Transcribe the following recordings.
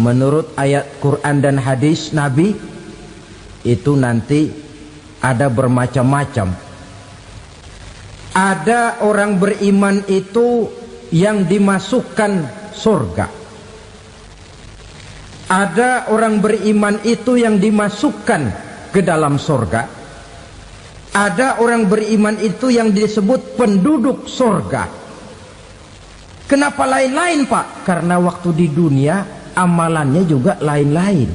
menurut ayat Quran dan hadis Nabi itu nanti ada bermacam-macam. Ada orang beriman itu yang dimasukkan surga. Ada orang beriman itu yang dimasukkan ke dalam surga. Ada orang beriman itu yang disebut penduduk surga. Kenapa lain-lain, Pak? Karena waktu di dunia amalannya juga lain-lain.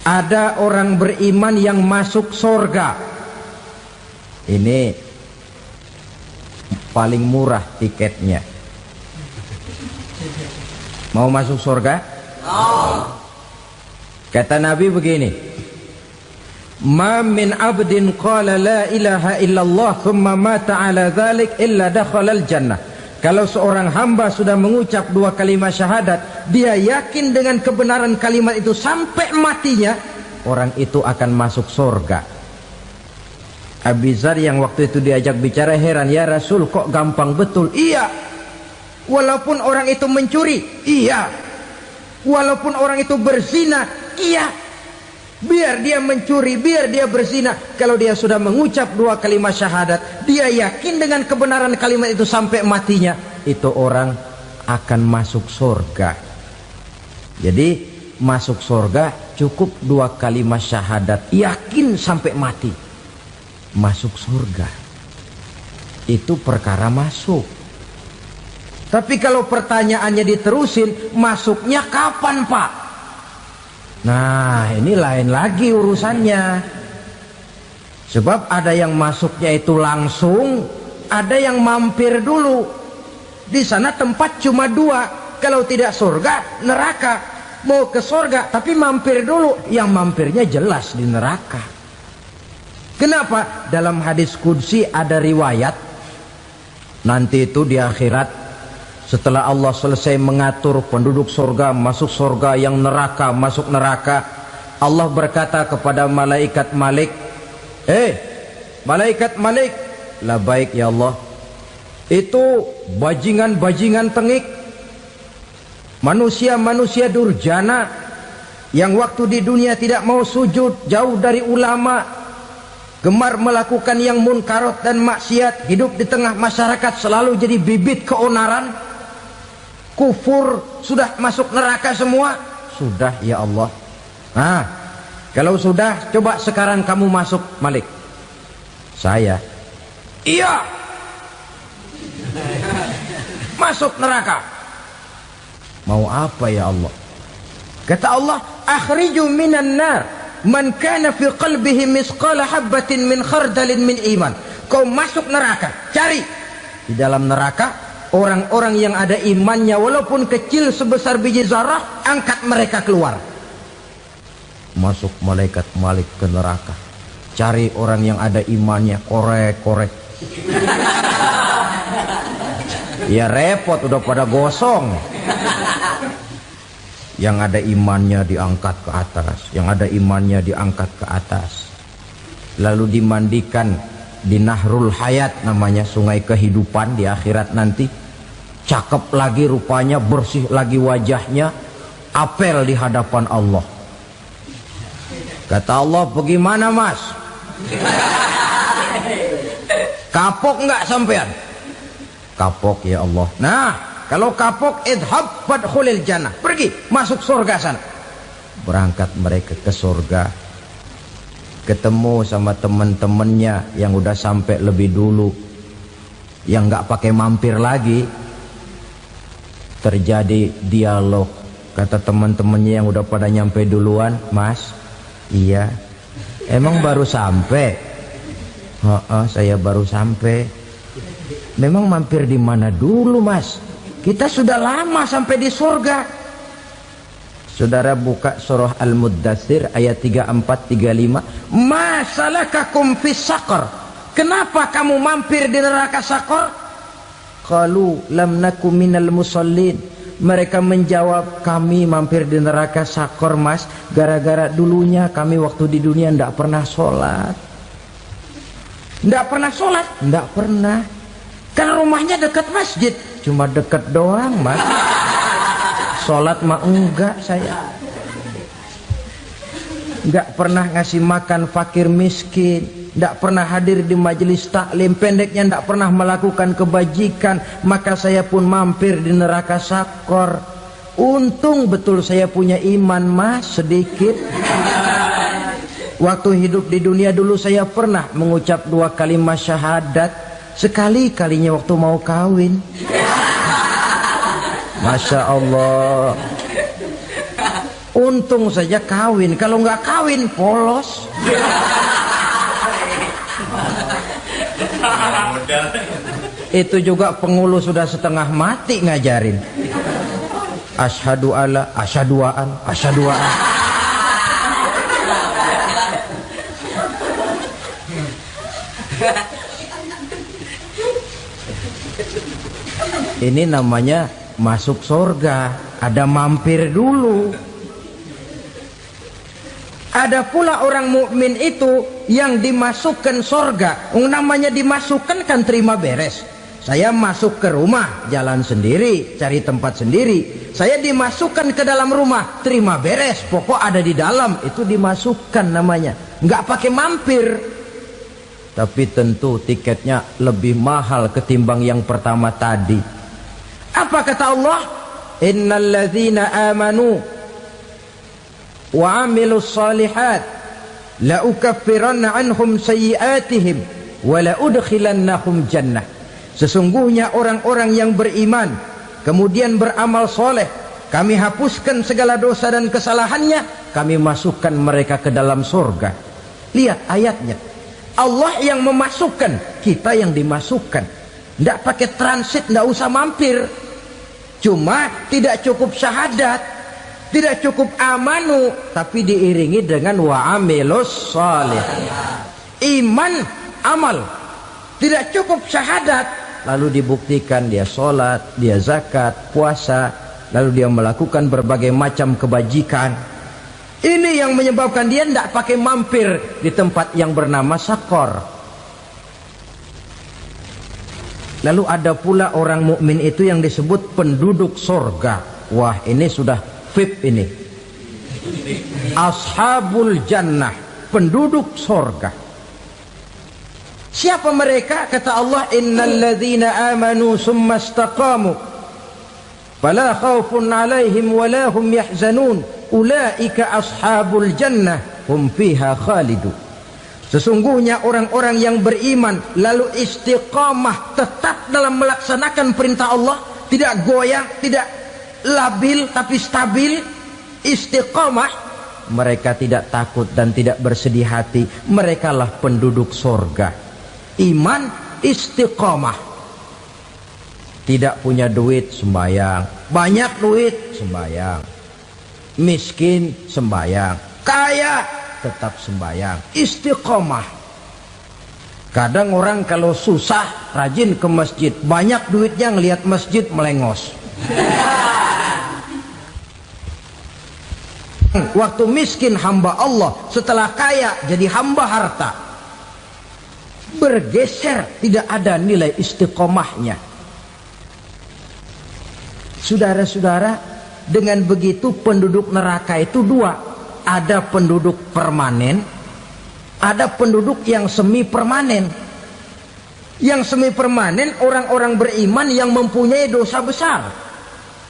Ada orang beriman yang masuk surga. Ini paling murah tiketnya. Mau masuk surga? Kata Nabi begini, ma min abdin qala la ilaha illallah thumma mata ala dhalik illa dakhalal jannah. Kalau seorang hamba sudah mengucap dua kalimat syahadat, dia yakin dengan kebenaran kalimat itu sampai matinya, orang itu akan masuk surga. Abi Dzar yang waktu itu diajak bicara heran, ya Rasul kok gampang betul? Iya, walaupun orang itu mencuri, iya, walaupun orang itu berzina, iya, biar dia mencuri, biar dia berzina, kalau dia sudah mengucap dua kalimat syahadat, dia yakin dengan kebenaran kalimat itu sampai matinya, itu orang akan masuk surga. Jadi masuk surga cukup dua kalimat syahadat, yakin sampai mati, masuk surga. Itu perkara masuk. Tapi kalau pertanyaannya diterusin, masuknya kapan, Pak? Nah, ini lain lagi urusannya. Sebab ada yang masuknya itu langsung, ada yang mampir dulu. Di sana tempat cuma dua, kalau tidak surga, neraka. Mau ke surga tapi mampir dulu, yang mampirnya jelas di neraka. Kenapa? Dalam hadis qudsi ada riwayat, nanti itu di akhirat, setelah Allah selesai mengatur penduduk surga masuk surga, yang neraka masuk neraka, Allah berkata kepada malaikat Malik, malaikat Malik, labaik ya Allah, itu bajingan-bajingan tengik, manusia-manusia durjana yang waktu di dunia tidak mau sujud, jauh dari ulama, gemar melakukan yang munkarat dan maksiat, hidup di tengah masyarakat selalu jadi bibit keonaran, kufur, sudah masuk neraka semua. Sudah ya Allah. Nah, kalau sudah, coba sekarang kamu masuk, Malik. Saya, iya, masuk neraka. Mau apa ya Allah? Kata Allah, akhriju minan nar man kana fi qalbihi misqala habbatin min khardalin min iman. Kau masuk neraka, cari di dalam neraka orang-orang yang ada imannya walaupun kecil sebesar biji zarah, angkat mereka keluar. Masuk malaikat Malik ke neraka, cari orang yang ada imannya, korek-korek. Ya repot, udah pada gosong. Yang ada imannya diangkat ke atas, yang ada imannya diangkat ke atas, lalu dimandikan di Nahrul Hayat, namanya sungai kehidupan di akhirat nanti. Cakep lagi rupanya, bersih lagi wajahnya, apel di hadapan Allah. Kata Allah, bagaimana mas? Kapok nggak sampean? Kapok ya Allah. Nah, kalau kapok, idhab fadkhulil jannah, pergi masuk surga sana. Berangkat mereka ke surga, ketemu sama teman-temannya yang udah sampai lebih dulu, yang nggak pakai mampir lagi. Terjadi dialog. Kata teman-temannya yang udah pada nyampe duluan, mas, iya, emang baru sampai? Saya baru sampai. Memang mampir di mana dulu mas? Kita sudah lama sampai di surga. Saudara buka surah Al-Muddatsir ayat 34-35. Ma salakakum fis saqar? Kenapa kamu mampir di neraka Saqar? Qalu lam naku minal musallin. Mereka menjawab, kami mampir di neraka Saqar mas, gara-gara dulunya kami waktu di dunia tidak pernah sholat. Tidak pernah sholat? Tidak pernah. Kan rumahnya dekat masjid, cuma dekat doang mas. Sholat mah enggak saya. Enggak pernah ngasih makan fakir miskin, enggak pernah hadir di majelis taklim, pendeknya enggak pernah melakukan kebajikan, maka saya pun mampir di neraka sakor. Untung betul saya punya iman mas sedikit. Waktu hidup di dunia dulu saya pernah mengucap 2 kalimat syahadat, sekali-kalinya waktu mau kawin. Masya Allah. Untung saja kawin, kalau nggak kawin polos. Itu juga pengulu sudah setengah mati ngajarin. Asyhadu alla, asyaduaan, asyaduaan. Ini namanya masuk surga, ada mampir dulu. Ada pula orang mukmin itu yang dimasukkan surga. Namanya dimasukkan kan terima beres. Saya masuk ke rumah, jalan sendiri, cari tempat sendiri. Saya dimasukkan ke dalam rumah, terima beres, pokok ada di dalam, itu dimasukkan namanya. Nggak pakai mampir. Tapi tentu tiketnya lebih mahal ketimbang yang pertama tadi. Apa kata Allah? Innal ladzina amanu wa amilus salihat la ukaffiranna anhum sayyi'atihim wa la udkhilannahum jannah. Sesungguhnya orang-orang yang beriman kemudian beramal soleh, kami hapuskan segala dosa dan kesalahannya, kami masukkan mereka ke dalam surga. Lihat ayatnya, Allah yang memasukkan, kita yang dimasukkan. Tidak pakai transit, tidak usah mampir. Cuma tidak cukup syahadat, tidak cukup amanu, tapi diiringi dengan wa'amilus salih. Iman, amal. Tidak cukup syahadat, lalu dibuktikan dia sholat, dia zakat, puasa, lalu dia melakukan berbagai macam kebajikan. Ini yang menyebabkan dia tidak pakai mampir di tempat yang bernama sakor. Lalu ada pula orang mukmin itu yang disebut penduduk surga. Wah, ini sudah VIP ini. Ashabul jannah, penduduk surga. Siapa mereka? Kata Allah, innal ladzina amanu summa istaqamu fala khaufun 'alaihim wala hum yahzanun ulaika ashabul jannah hum fiha khalidun. Sesungguhnya orang-orang yang beriman lalu istiqamah, tetap dalam melaksanakan perintah Allah, tidak goyang, tidak labil tapi stabil, istiqamah, mereka tidak takut dan tidak bersedih hati. Merekalah penduduk surga. Iman, istiqamah. Tidak punya duit, sembayang. Banyak duit, sembayang. Miskin, sembayang. Kaya, tetap sembayang. Istiqamah. Kadang orang kalau susah rajin ke masjid, banyak duitnya ngelihat masjid melengos. Waktu miskin hamba Allah, setelah kaya jadi hamba harta. Bergeser, tidak ada nilai istiqomahnya. Saudara-saudara, dengan begitu penduduk neraka itu dua. Ada penduduk permanen, ada penduduk yang semi permanen. Yang semi permanen orang-orang beriman yang mempunyai dosa besar.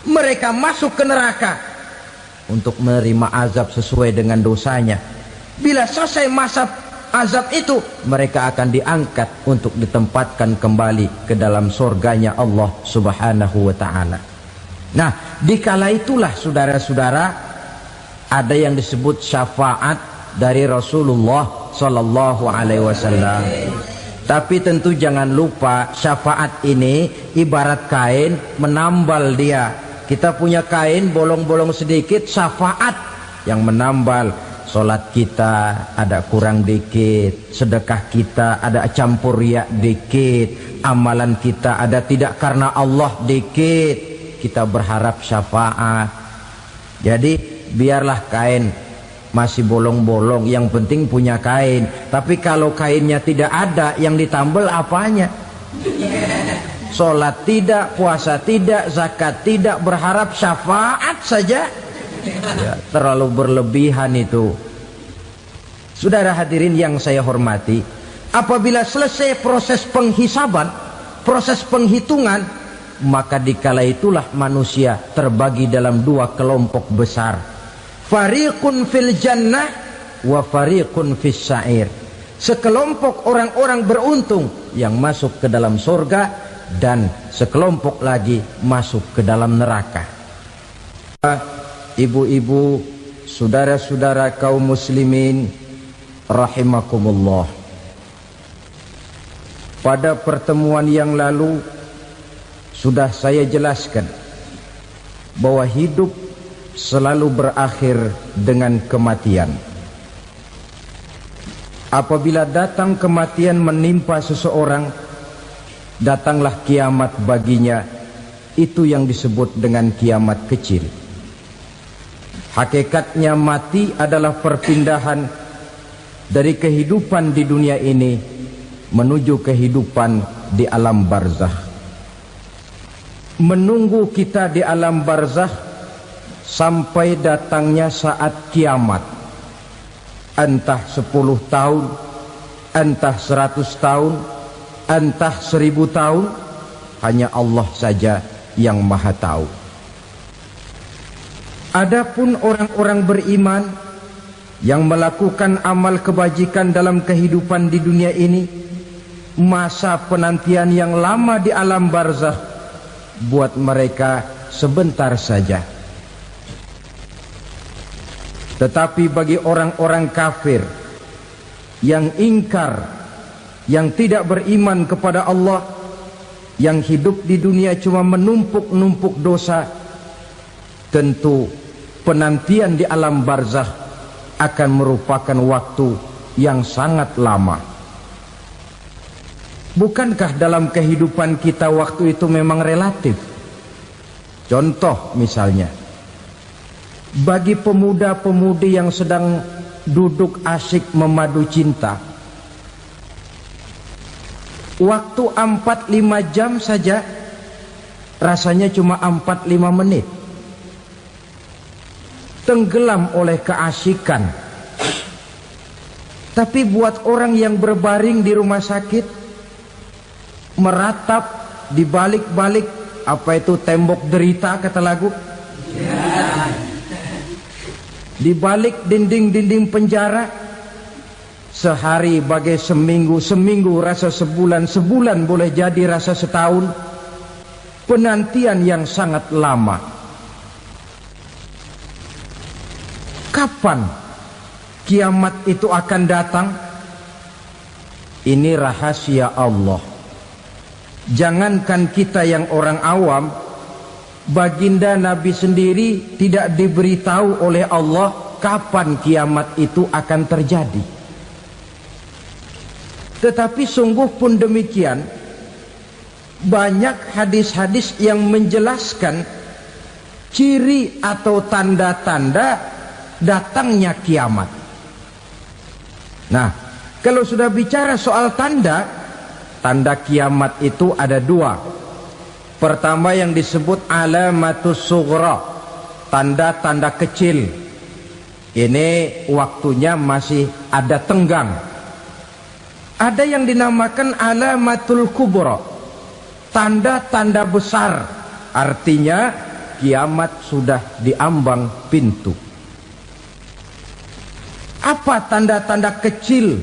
Mereka masuk ke neraka untuk menerima azab sesuai dengan dosanya. Bila selesai masa azab itu, mereka akan diangkat untuk ditempatkan kembali ke dalam surganya Allah Subhanahu wa ta'ala. Nah, dikala itulah saudara-saudara, ada yang disebut syafaat dari Rasulullah Sallallahu Alaihi Wasallam. Tapi tentu jangan lupa, syafaat ini ibarat kain menambal dia. Kita punya kain bolong-bolong sedikit, syafaat yang menambal. Solat kita ada kurang dikit, sedekah kita ada campur riak dikit, amalan kita ada tidak karena Allah dikit, kita berharap syafaat. Jadi biarlah kain masih bolong-bolong, yang penting punya kain. Tapi kalau kainnya tidak ada, yang ditambal apanya? Sholat tidak, puasa tidak, zakat tidak, berharap syafaat saja. Ya, terlalu berlebihan itu. Saudara hadirin yang saya hormati, apabila selesai proses penghisaban, proses penghitungan, maka dikala itulah manusia terbagi dalam dua kelompok besar. Fariqun fil jannah wa fariqun fis sa'ir. Sekelompok orang-orang beruntung yang masuk ke dalam surga, dan sekelompok lagi masuk ke dalam neraka. Ibu-ibu, saudara-saudara kaum muslimin rahimakumullah. Pada pertemuan yang lalu sudah saya jelaskan bahwa hidup selalu berakhir dengan kematian. Apabila datang kematian menimpa seseorang, datanglah kiamat baginya. Itu yang disebut dengan kiamat kecil. Hakikatnya mati adalah perpindahan dari kehidupan di dunia ini menuju kehidupan di alam barzakh. Menunggu kita di alam barzakh sampai datangnya saat kiamat. Entah 10 tahun, entah 100 tahun, entah 1000 tahun, hanya Allah saja yang maha tahu. Adapun orang-orang beriman yang melakukan amal kebajikan dalam kehidupan di dunia ini, masa penantian yang lama di alam barzakh buat mereka sebentar saja. Tetapi bagi orang-orang kafir yang ingkar, yang tidak beriman kepada Allah, yang hidup di dunia cuma menumpuk-numpuk dosa, tentu penantian di alam barzakh akan merupakan waktu yang sangat lama. Bukankah dalam kehidupan kita waktu itu memang relatif? Contoh misalnya, bagi pemuda-pemudi yang sedang duduk asyik memadu cinta, waktu 4-5 jam saja rasanya cuma 4-5 menit. Tenggelam oleh keasikan. Tapi buat orang yang berbaring di rumah sakit, meratap di balik-balik apa itu tembok derita kata lagu, di balik dinding-dinding penjara, sehari bagai seminggu, seminggu rasa sebulan, sebulan boleh jadi rasa setahun. Penantian yang sangat lama. Kapan kiamat itu akan datang? Ini rahasia Allah. Jangankan kita yang orang awam, baginda Nabi sendiri tidak diberitahu oleh Allah kapan kiamat itu akan terjadi. Tetapi sungguh pun demikian, banyak hadis-hadis yang menjelaskan ciri atau tanda-tanda datangnya kiamat. Nah, kalau sudah bicara soal tanda, tanda kiamat itu ada dua. Pertama yang disebut alamatus sughra, tanda-tanda kecil. Ini waktunya masih ada tenggang. Ada yang dinamakan alamatul kubra, tanda-tanda besar. Artinya kiamat sudah diambang pintu. Apa tanda-tanda kecil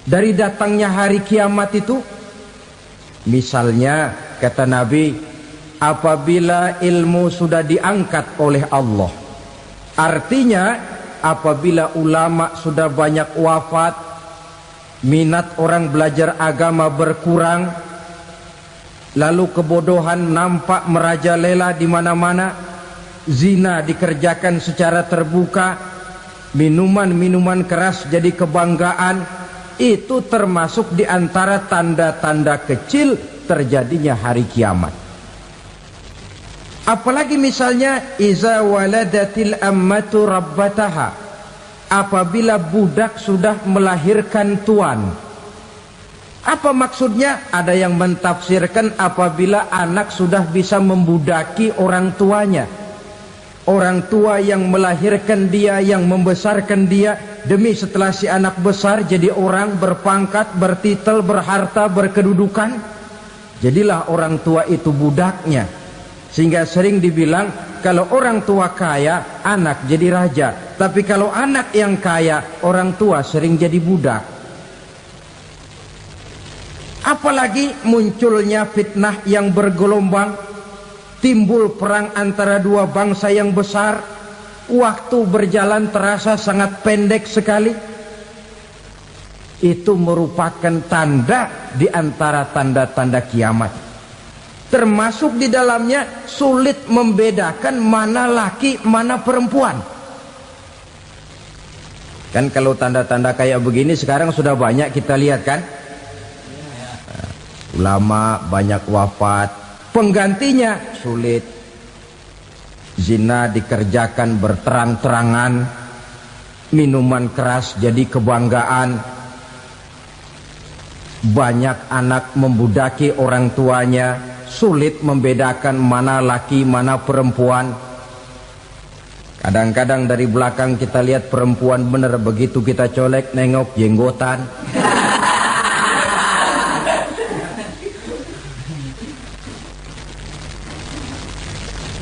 dari datangnya hari kiamat itu? Misalnya kata Nabi, apabila ilmu sudah diangkat oleh Allah, artinya apabila ulama sudah banyak wafat, minat orang belajar agama berkurang, lalu kebodohan nampak merajalela di mana-mana, zina dikerjakan secara terbuka, minuman-minuman keras jadi kebanggaan, itu termasuk di antara tanda-tanda kecil terjadinya hari kiamat. Apalagi misalnya iza waladatil ammatu rabbataha, apabila budak sudah melahirkan tuan. Apa maksudnya? Ada yang mentafsirkan apabila anak sudah bisa membudaki orang tuanya. Orang tua yang melahirkan dia, yang membesarkan dia, demi setelah si anak besar jadi orang berpangkat, bertitel, berharta, berkedudukan, jadilah orang tua itu budaknya. Sehingga sering dibilang kalau orang tua kaya, anak jadi raja. Tapi kalau anak yang kaya, orang tua sering jadi budak. Apalagi munculnya fitnah yang bergelombang, timbul perang antara dua bangsa yang besar, waktu berjalan terasa sangat pendek sekali. Itu merupakan tanda di antara tanda-tanda kiamat. Termasuk di dalamnya sulit membedakan mana laki, mana perempuan. Kan kalau tanda-tanda kayak begini sekarang sudah banyak kita lihat kan. Ulama banyak wafat, penggantinya sulit. Zina dikerjakan berterang-terangan, minuman keras jadi kebanggaan. Banyak anak membudaki orang tuanya, sulit membedakan mana laki mana perempuan. Kadang-kadang dari belakang kita lihat perempuan bener, begitu kita colek nengok jenggotan.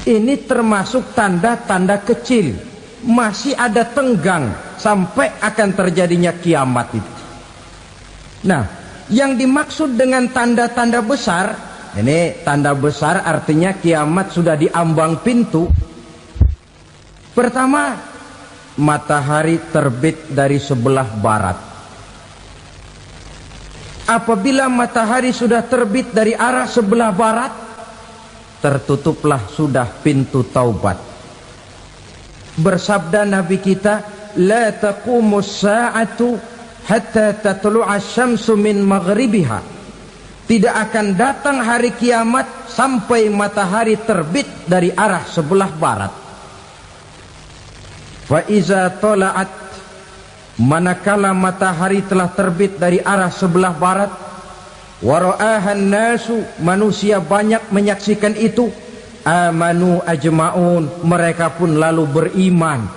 Ini termasuk tanda-tanda kecil. Masih ada tenggang sampai akan terjadinya kiamat itu. Nah, yang dimaksud dengan tanda-tanda besar, ini tanda besar artinya kiamat sudah diambang pintu. Pertama, matahari terbit dari sebelah barat. Apabila matahari sudah terbit dari arah sebelah barat, tertutuplah sudah pintu taubat. Bersabda Nabi kita, la taqumus sa'atu hatta tatlu'a syamsu min maghribiha. Tidak akan datang hari kiamat sampai matahari terbit dari arah sebelah barat. Fa iza tala'at, manakala matahari telah terbit dari arah sebelah barat, wara'ahan nasu, manusia banyak menyaksikan itu, amanu ajma'un, mereka pun lalu beriman.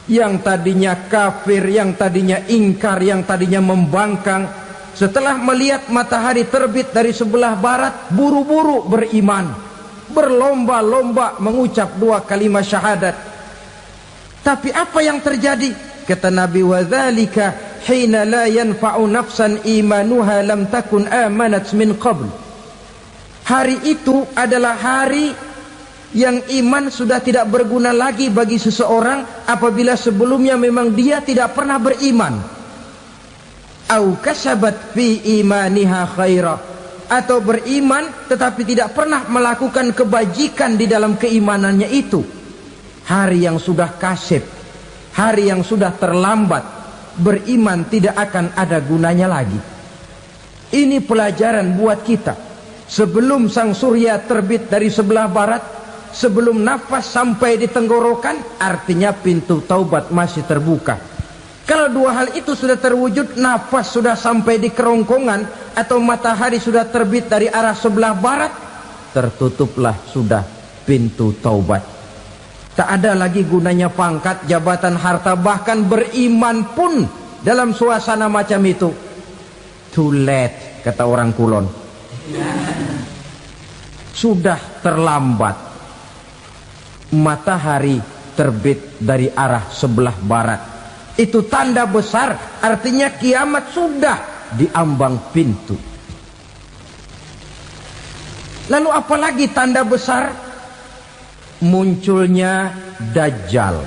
Yang tadinya kafir, yang tadinya ingkar, yang tadinya membangkang, setelah melihat matahari terbit dari sebelah barat, buru-buru beriman, berlomba-lomba mengucap dua kalimat syahadat. Tapi apa yang terjadi? Kata Nabi, wadzalika hina la yanfa'u nafsan imanuha lam takun amanat min qabl. Hari itu adalah hari yang iman sudah tidak berguna lagi bagi seseorang apabila sebelumnya memang dia tidak pernah beriman. Au kasabat fi imaniha khaira, atau beriman tetapi tidak pernah melakukan kebajikan di dalam keimanannya itu. Hari yang sudah kasib, hari yang sudah terlambat, beriman tidak akan ada gunanya lagi. Ini pelajaran buat kita. Sebelum sang surya terbit dari sebelah barat, sebelum nafas sampai di tenggorokan, artinya pintu taubat masih terbuka. Kalau dua hal itu sudah terwujud, nafas sudah sampai di kerongkongan atau matahari sudah terbit dari arah sebelah barat, tertutuplah sudah pintu taubat. Tak ada lagi gunanya pangkat, jabatan, harta, bahkan beriman pun dalam suasana macam itu. Too late, kata orang Kulon. Sudah terlambat. Matahari terbit dari arah sebelah barat. Itu tanda besar, artinya kiamat sudah diambang pintu. Lalu apalagi tanda besar? Munculnya Dajjal.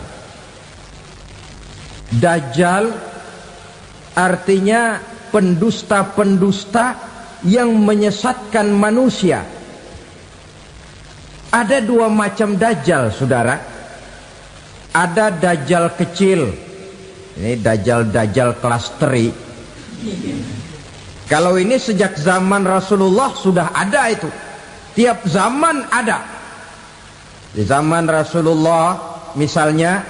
Dajjal artinya pendusta-pendusta yang menyesatkan manusia. Ada dua macam Dajjal, saudara. Ada Dajjal kecil. Ini Dajjal kelas 3. Kalau ini sejak zaman Rasulullah sudah ada itu. Tiap zaman ada. Di zaman Rasulullah misalnya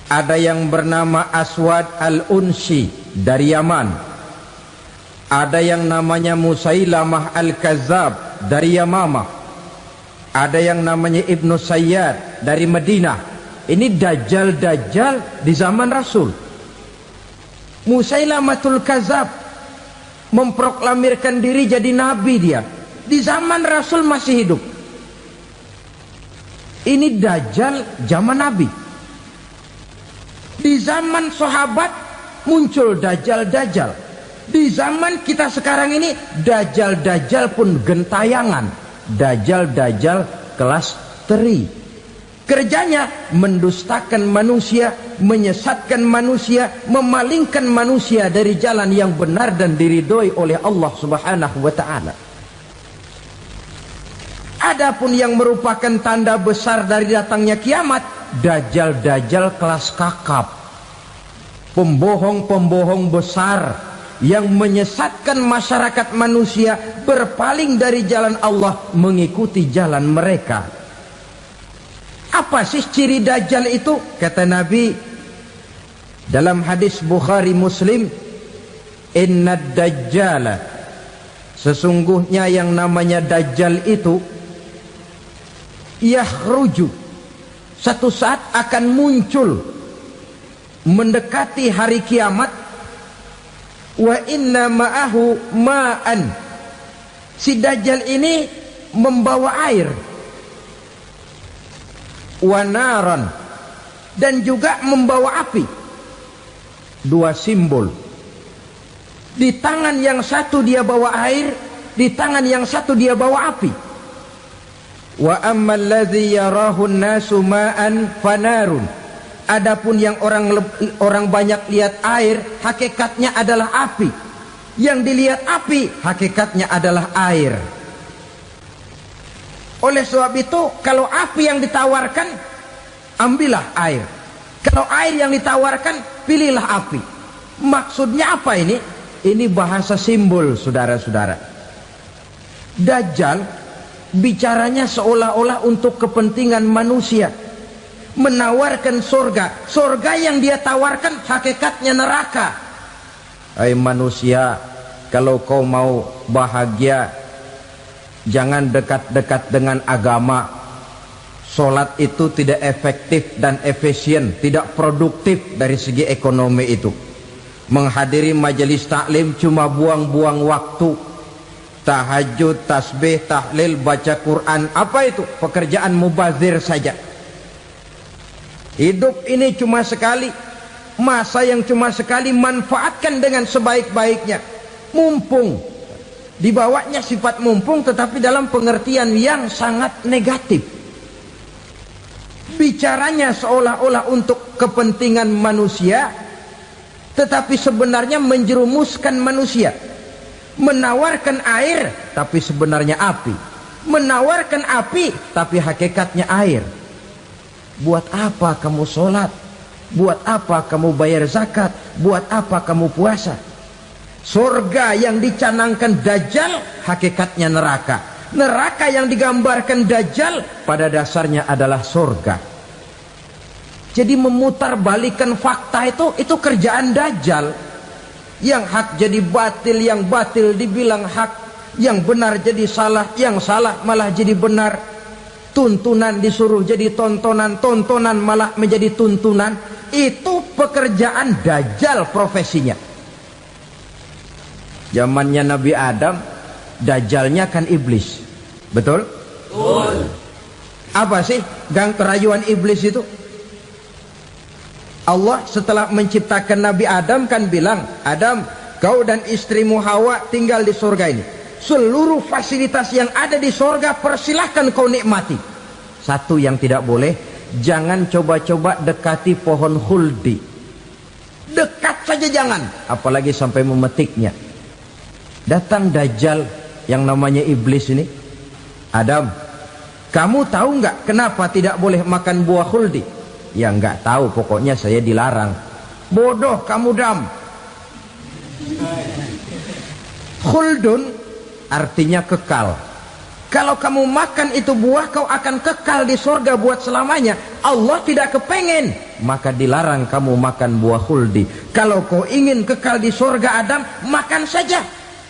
ada yang bernama Aswad al-Unsi dari Yaman. Ada yang namanya Musailamah Al-Kazzab dari Yamamah. Ada yang namanya Ibnu Sayyad dari Madinah. Ini dajjal-dajjal di zaman Rasul. Musailamatul Kazzab memproklamirkan diri jadi nabi dia. Di zaman Rasul masih hidup. Ini dajjal zaman Nabi. Di zaman sahabat muncul dajjal-dajjal. Di zaman kita sekarang ini dajjal-dajjal pun gentayangan. Dajjal-dajjal kelas teri. Kerjanya mendustakan manusia, menyesatkan manusia, memalingkan manusia dari jalan yang benar dan diridhoi oleh Allah Subhanahu wa taala. Adapun yang merupakan tanda besar dari datangnya kiamat, dajjal-dajjal kelas kakap. Pembohong-pembohong besar yang menyesatkan masyarakat manusia berpaling dari jalan Allah mengikuti jalan mereka. Apa sih ciri dajjal itu? Kata Nabi dalam hadis Bukhari Muslim, "Inna dajjala", sesungguhnya yang namanya dajjal itu yakhruju, satu saat akan muncul mendekati hari kiamat. Wa inna ma'ahu ma'an, si dajjal ini membawa air. Wa naran, dan juga membawa api. Dua simbol. Di tangan yang satu dia bawa air, di tangan yang satu dia bawa api. Wa ammal ladzi yarahu an-nasu ma'an fanarun, adapun yang orang banyak lihat air, hakikatnya adalah api. Yang dilihat api, hakikatnya adalah air. Oleh sebab itu, kalau api yang ditawarkan, ambillah air. Kalau air yang ditawarkan, pilihlah api. Maksudnya apa ini? Ini bahasa simbol, saudara-saudara. Dajjal bicaranya seolah-olah untuk kepentingan manusia. Menawarkan surga. Surga yang dia tawarkan hakikatnya neraka. Hai manusia, kalau kau mau bahagia, jangan dekat-dekat dengan agama. Solat itu tidak efektif dan efisien, tidak produktif dari segi ekonomi itu. Menghadiri majelis taklim cuma buang-buang waktu. Tahajud, tasbih, tahlil, baca Quran, apa itu? Pekerjaan mubazir saja. Hidup ini cuma sekali, masa yang cuma sekali, manfaatkan dengan sebaik-baiknya. Mumpung. Dibawanya sifat mumpung, tetapi dalam pengertian yang sangat negatif. Bicaranya seolah-olah untuk kepentingan manusia, tetapi sebenarnya menjerumuskan manusia. Menawarkan air, tapi sebenarnya api. Menawarkan api, tapi hakikatnya air. Buat apa kamu sholat? Buat apa kamu bayar zakat? Buat apa kamu puasa? Surga yang dicanangkan dajjal, hakikatnya neraka. Neraka yang digambarkan dajjal, pada dasarnya adalah surga. Jadi memutarbalikkan fakta itu kerjaan dajjal. Yang hak jadi batil, yang batil dibilang hak, yang benar jadi salah, yang salah malah jadi benar. Tuntunan disuruh jadi tontonan, tontonan malah menjadi tuntunan. Itu pekerjaan dajjal profesinya. Zamannya Nabi Adam, dajjalnya kan iblis. Betul? Betul. Apa sih gang kerayuan iblis itu? Allah setelah menciptakan Nabi Adam kan bilang, Adam, kau dan istrimu Hawa tinggal di surga ini. Seluruh fasilitas yang ada di surga persilahkan kau nikmati. Satu yang tidak boleh, jangan coba-coba dekati pohon khuldi. Dekat saja jangan, apalagi sampai memetiknya. Datang dajjal yang namanya iblis ini. Adam, kamu tahu nggak kenapa tidak boleh makan buah khuldi? Ya nggak tahu, pokoknya saya dilarang. Bodoh kamu Dam. Khuldun artinya kekal. Kalau kamu makan itu buah, kau akan kekal di surga buat selamanya. Allah tidak kepengen, maka dilarang kamu makan buah khuldi. Kalau kau ingin kekal di surga Adam, makan saja.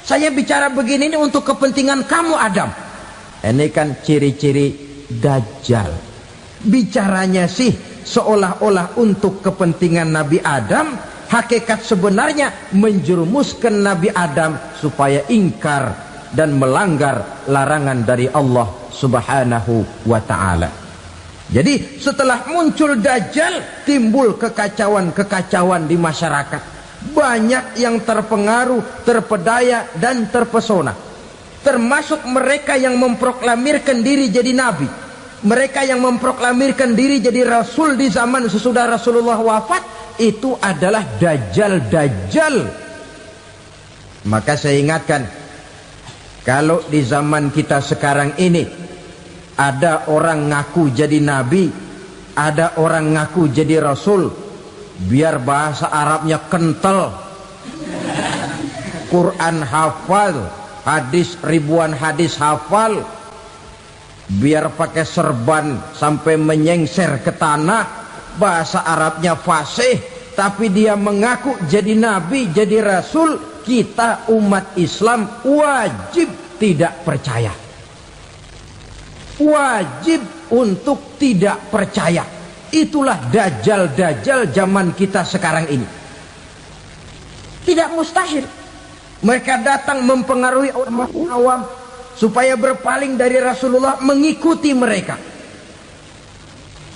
Saya bicara begini ini untuk kepentingan kamu Adam. Ini kan ciri-ciri Dajjal. Bicaranya sih seolah-olah untuk kepentingan Nabi Adam, hakikat sebenarnya menjerumuskan Nabi Adam supaya ingkar dan melanggar larangan dari Allah Subhanahu wa ta'ala. Jadi setelah muncul Dajjal, timbul kekacauan-kekacauan di masyarakat. Banyak yang terpengaruh, terpedaya dan terpesona, termasuk mereka yang memproklamirkan diri jadi nabi, mereka yang memproklamirkan diri jadi rasul di zaman sesudah Rasulullah wafat. Itu adalah Dajjal. Maka saya ingatkan, kalau di zaman kita sekarang ini ada orang ngaku jadi nabi, ada orang ngaku jadi rasul, biar bahasa Arabnya kental, Quran hafal, hadis ribuan hadis hafal, biar pakai serban sampai menyengser ke tanah, bahasa Arabnya fasih, tapi dia mengaku jadi nabi, jadi rasul, kita umat Islam wajib tidak percaya, wajib untuk tidak percaya. Itulah Dajjal zaman kita sekarang ini. Tidak mustahil mereka datang mempengaruhi orang awam supaya berpaling dari Rasulullah, mengikuti mereka.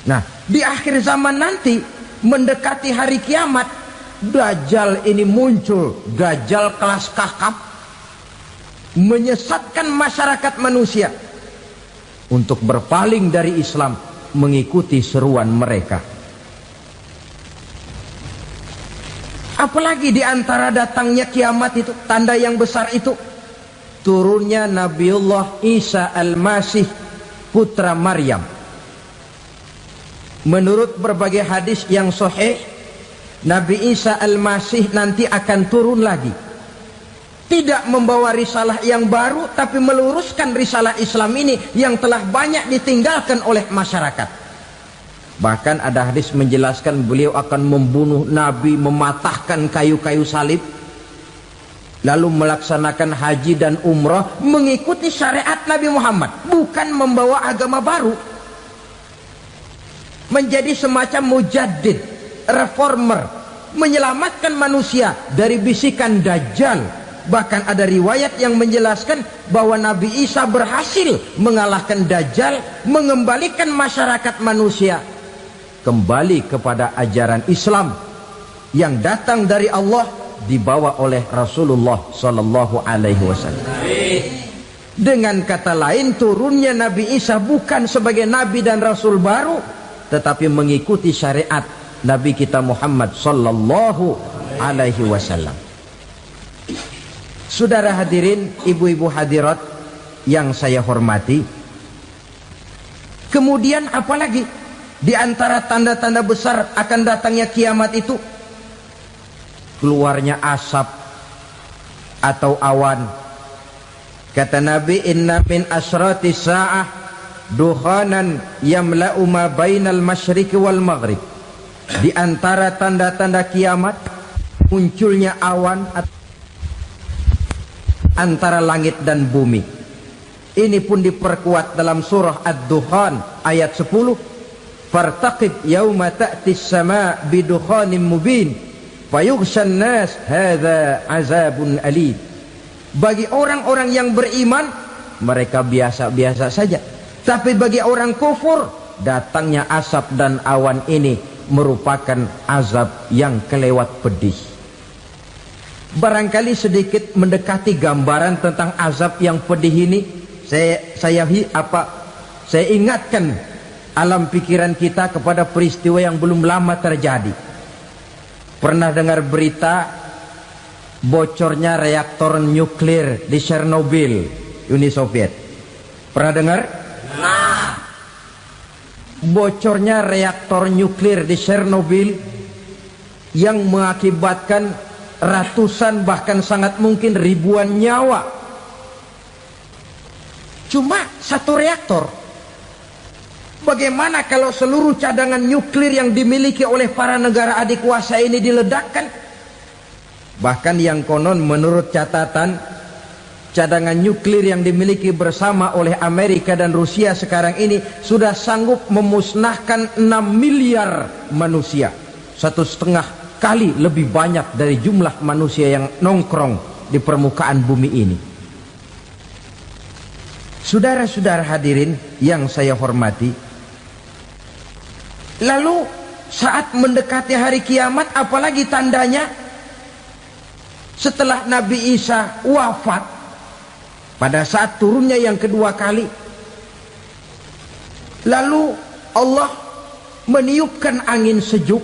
Nah, di akhir zaman nanti, mendekati hari kiamat, Dajjal ini muncul, Dajjal kelas kakap, menyesatkan masyarakat manusia untuk berpaling dari Islam, mengikuti seruan mereka. Apalagi di antara datangnya kiamat itu, tanda yang besar itu, turunnya Nabiullah Isa Al-Masih, putra Maryam. Menurut berbagai hadis yang sahih, Nabi Isa Al-Masih nanti akan turun lagi, tidak membawa risalah yang baru, tapi meluruskan risalah Islam ini yang telah banyak ditinggalkan oleh masyarakat. Bahkan ada hadis menjelaskan beliau akan membunuh Nabi, mematahkan kayu-kayu salib, lalu melaksanakan haji dan umrah mengikuti syariat Nabi Muhammad, bukan membawa agama baru. Menjadi semacam mujaddid, reformer, menyelamatkan manusia dari bisikan Dajjal. Bahkan ada riwayat yang menjelaskan bahwa Nabi Isa berhasil mengalahkan Dajjal, mengembalikan masyarakat manusia kembali kepada ajaran Islam yang datang dari Allah, dibawa oleh Rasulullah Sallallahu Alaihi Wasallam. Dengan kata lain, turunnya Nabi Isa bukan sebagai Nabi dan Rasul baru, tetapi mengikuti syariat Nabi kita Muhammad Sallallahu Alaihi Wasallam. Saudara hadirin, ibu-ibu hadirat yang saya hormati, kemudian apalagi di antara tanda-tanda besar akan datangnya kiamat itu? Keluarnya asap atau awan. Kata Nabi, inna min asyrati sa'ah dukhanan yamla'u ma bainal masyriqi wal maghrib. Di antara tanda-tanda kiamat, munculnya awan antara langit dan bumi. Ini pun diperkuat dalam surah Ad-Dukhan ayat 10. Fartaqib yauma ta'tis sama' bidukhanin mubin fayughshan nas hadza azabun alim. Bagi orang-orang yang beriman, mereka biasa-biasa saja. Tapi bagi orang kufur, datangnya asap dan awan ini merupakan azab yang kelewat pedih. Barangkali sedikit mendekati gambaran tentang azab yang pedih ini, saya ingatkan alam pikiran kita kepada peristiwa yang belum lama terjadi. Pernah dengar berita bocornya reaktor nuklir di Chernobyl, Uni Soviet? Pernah dengar? Bocornya reaktor nuklir di Chernobyl yang mengakibatkan ratusan bahkan sangat mungkin ribuan nyawa. Cuma satu reaktor. Bagaimana kalau seluruh cadangan nuklir yang dimiliki oleh para negara adik kuasa ini diledakkan? Bahkan yang konon menurut catatan cadangan nuklir yang dimiliki bersama oleh Amerika dan Rusia sekarang ini sudah sanggup memusnahkan 6 miliar manusia, 1,5 kali lebih banyak dari jumlah manusia yang nongkrong di permukaan bumi ini. Saudara-saudara hadirin yang saya hormati, lalu saat mendekati hari kiamat, apalagi tandanya setelah Nabi Isa wafat, pada saat turunnya yang kedua kali, lalu Allah meniupkan angin sejuk,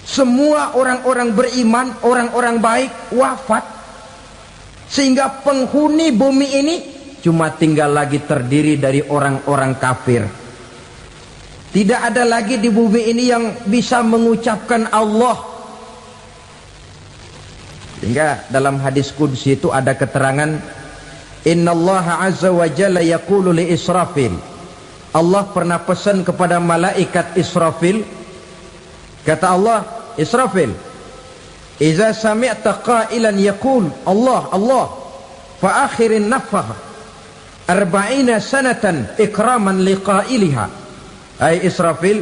semua orang-orang beriman, orang-orang baik wafat, sehingga penghuni bumi ini cuma tinggal lagi terdiri dari orang-orang kafir. Tidak ada lagi di bumi ini yang bisa mengucapkan Allah. Sehingga dalam hadis qudsi itu ada keterangan, Innallaha azza wa jalla yaqulu li Israfil. Allah pernah pesan kepada malaikat Israfil, kata Allah, Israfil, Iza sami'ta qailan yaqul Allah Allah fa akhirin nafah 40 sanatan ikraman liqailiha. Hai Israfil,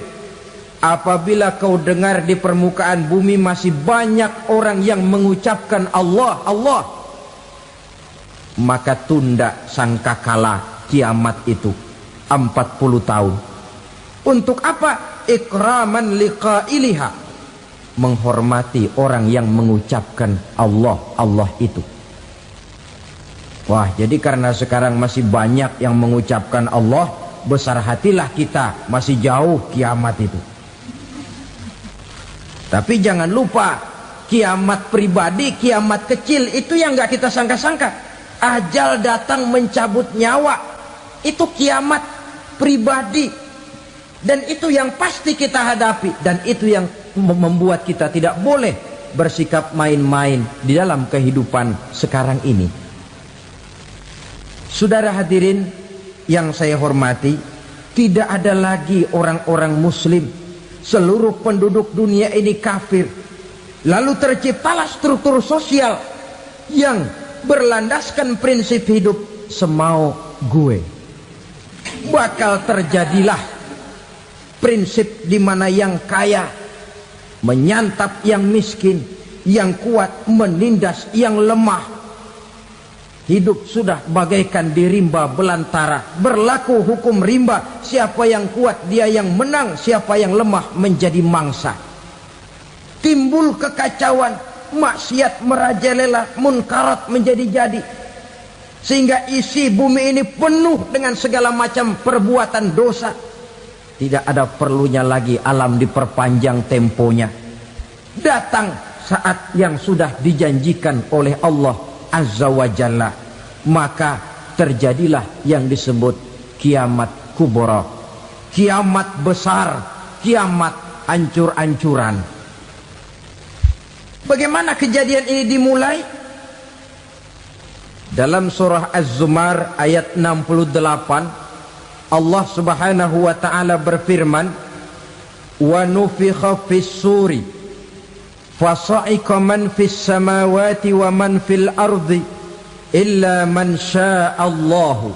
apabila kau dengar di permukaan bumi masih banyak orang yang mengucapkan Allah Allah, maka tunda sangkakala kiamat itu 40 tahun. Untuk apa? Ikraman liqailiha, menghormati orang yang mengucapkan Allah Allah itu. Wah, jadi karena sekarang masih banyak yang mengucapkan Allah, besar hatilah kita, masih jauh kiamat itu. Tapi jangan lupa, kiamat pribadi, kiamat kecil itu yang gak kita sangka-sangka. Ajal datang mencabut nyawa, itu kiamat pribadi, dan itu yang pasti kita hadapi, dan itu yang membuat kita tidak boleh bersikap main-main di dalam kehidupan sekarang ini. Saudara hadirin yang saya hormati, tidak ada lagi orang-orang muslim. Seluruh penduduk dunia ini kafir. Lalu terciptalah struktur sosial yang berlandaskan prinsip hidup semau gue. Bakal terjadilah prinsip di mana yang kaya menyantap yang miskin, yang kuat menindas yang lemah. Hidup sudah bagaikan di rimba belantara, berlaku hukum rimba, siapa yang kuat dia yang menang, siapa yang lemah menjadi mangsa. Timbul kekacauan, maksiat merajalela, munkarat menjadi-jadi, sehingga isi bumi ini penuh dengan segala macam perbuatan dosa. Tidak ada perlunya lagi alam diperpanjang temponya. Datang saat yang sudah dijanjikan oleh Allah Azza wa Jalla, maka terjadilah yang disebut kiamat kubra, kiamat besar, kiamat ancur-ancuran. Bagaimana kejadian ini dimulai? Dalam surah Az-Zumar ayat 68, Allah Subhanahu wa taala berfirman, "Wa nufikha fis-suri fasa'iqa man fis samawati wa man fil ardi illa man sya'allahu."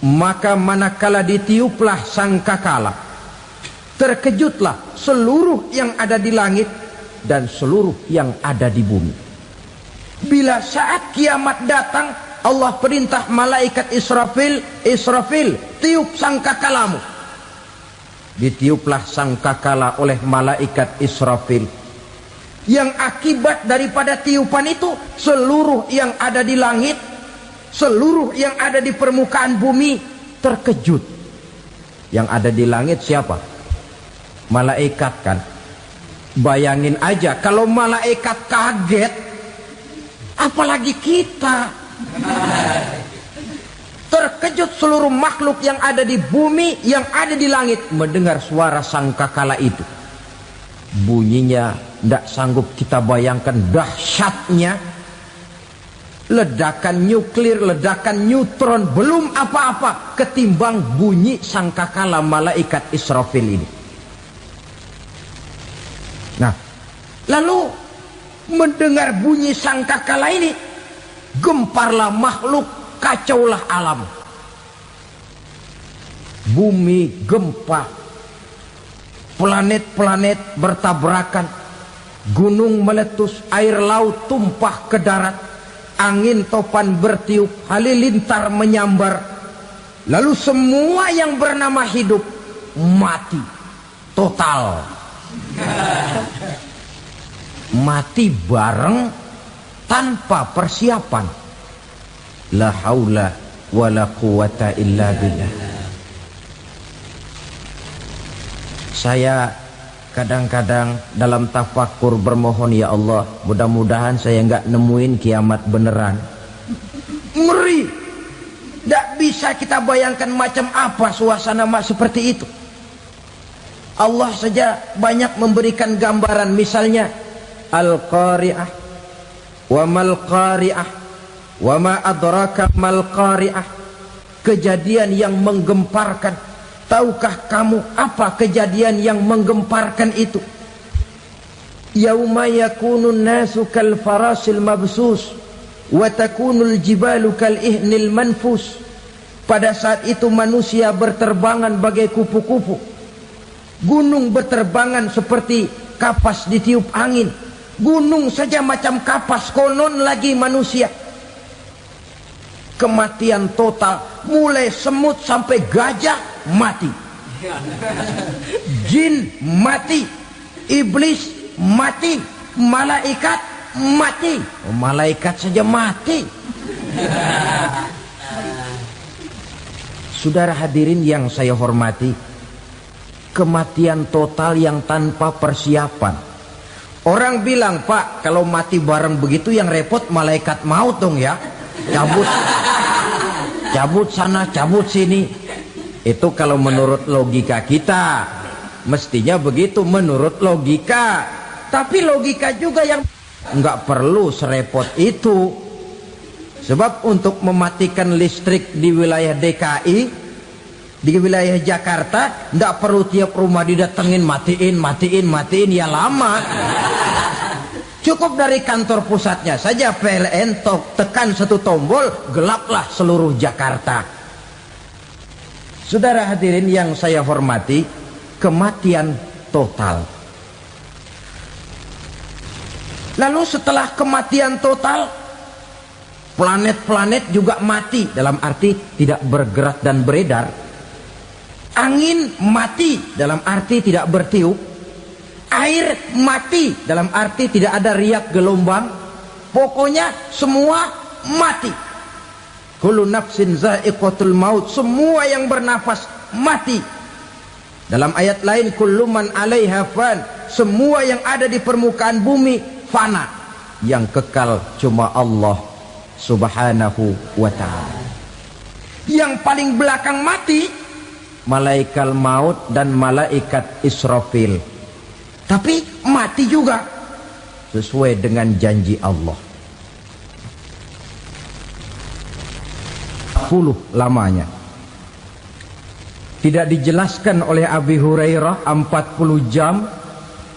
Maka manakala ditiuplah sangkakala, terkejutlah seluruh yang ada di langit dan seluruh yang ada di bumi. Bila saat kiamat datang, Allah perintah malaikat Israfil, Israfil, tiup sangkakalamu. Ditiuplah sangkakala oleh malaikat Israfil. Yang akibat daripada tiupan itu, seluruh yang ada di langit, seluruh yang ada di permukaan bumi terkejut. Yang ada di langit siapa? Malaikat kan. Bayangin aja kalau malaikat kaget, apalagi kita. Terkejut seluruh makhluk yang ada di bumi, yang ada di langit mendengar suara sangkakala itu. Bunyinya tidak sanggup kita bayangkan dahsyatnya. Ledakan nuklir, ledakan neutron, belum apa-apa ketimbang bunyi sangkakala malaikat Israfil ini. Nah, lalu mendengar bunyi sangkakala ini, gemparlah makhluk, kacaulah alam. Bumi gempa, planet-planet bertabrakan, gunung meletus, air laut tumpah ke darat, angin topan bertiup, halilintar menyambar. Lalu semua yang bernama hidup mati total. Mati bareng tanpa persiapan. La haula wala quwata illa billah. Saya kadang-kadang dalam tafakur bermohon, ya Allah, mudah-mudahan saya enggak nemuin kiamat beneran. Ngeri. Tidak bisa kita bayangkan macam apa suasana seperti itu. Allah saja banyak memberikan gambaran, misalnya Al-Qari'ah, wa mal qari'ah, wa ma adraka mal qari'ah. Kejadian yang menggemparkan. Tahukah kamu apa kejadian yang menggemparkan itu? Yauma yakunun nasu kal farasil mabsus wa takunul jibalu kal ihnil manfus. Pada saat itu manusia berterbangan bagai kupu-kupu, gunung berterbangan seperti kapas ditiup angin. Gunung saja macam kapas, konon lagi manusia. Kematian total, mulai semut sampai gajah mati, jin mati, iblis mati, malaikat mati. Malaikat saja mati. Saudara hadirin yang saya hormati, kematian total yang tanpa persiapan. Orang bilang, Pak, kalau mati bareng begitu yang repot malaikat maut dong ya. Cabut sana, cabut sini. Itu kalau menurut logika kita, mestinya begitu menurut logika. Tapi logika juga yang nggak perlu serepot itu. Sebab untuk mematikan listrik di wilayah DKI, di wilayah Jakarta, nggak perlu tiap rumah didatengin, matiin, ya lama. Cukup dari kantor pusatnya saja PLN, tekan satu tombol, gelaplah seluruh Jakarta. Saudara hadirin yang saya hormati, kematian total. Lalu setelah kematian total, planet-planet juga mati, dalam arti tidak bergerak dan beredar. Angin mati, dalam arti tidak bertiup. Air mati, dalam arti tidak ada riak gelombang. Pokoknya semua mati. Kullu nafsin za'iqatul maut, semua yang bernafas mati. Dalam ayat lain, kullu man 'alaiha fan, semua yang ada di permukaan bumi fana. Yang kekal cuma Allah Subhanahu wa ta'ala. Yang paling belakang mati malaikat maut dan malaikat Israfil. Tapi mati juga sesuai dengan janji Allah. 10 lamanya. Tidak dijelaskan oleh Abi Hurairah 40 jam,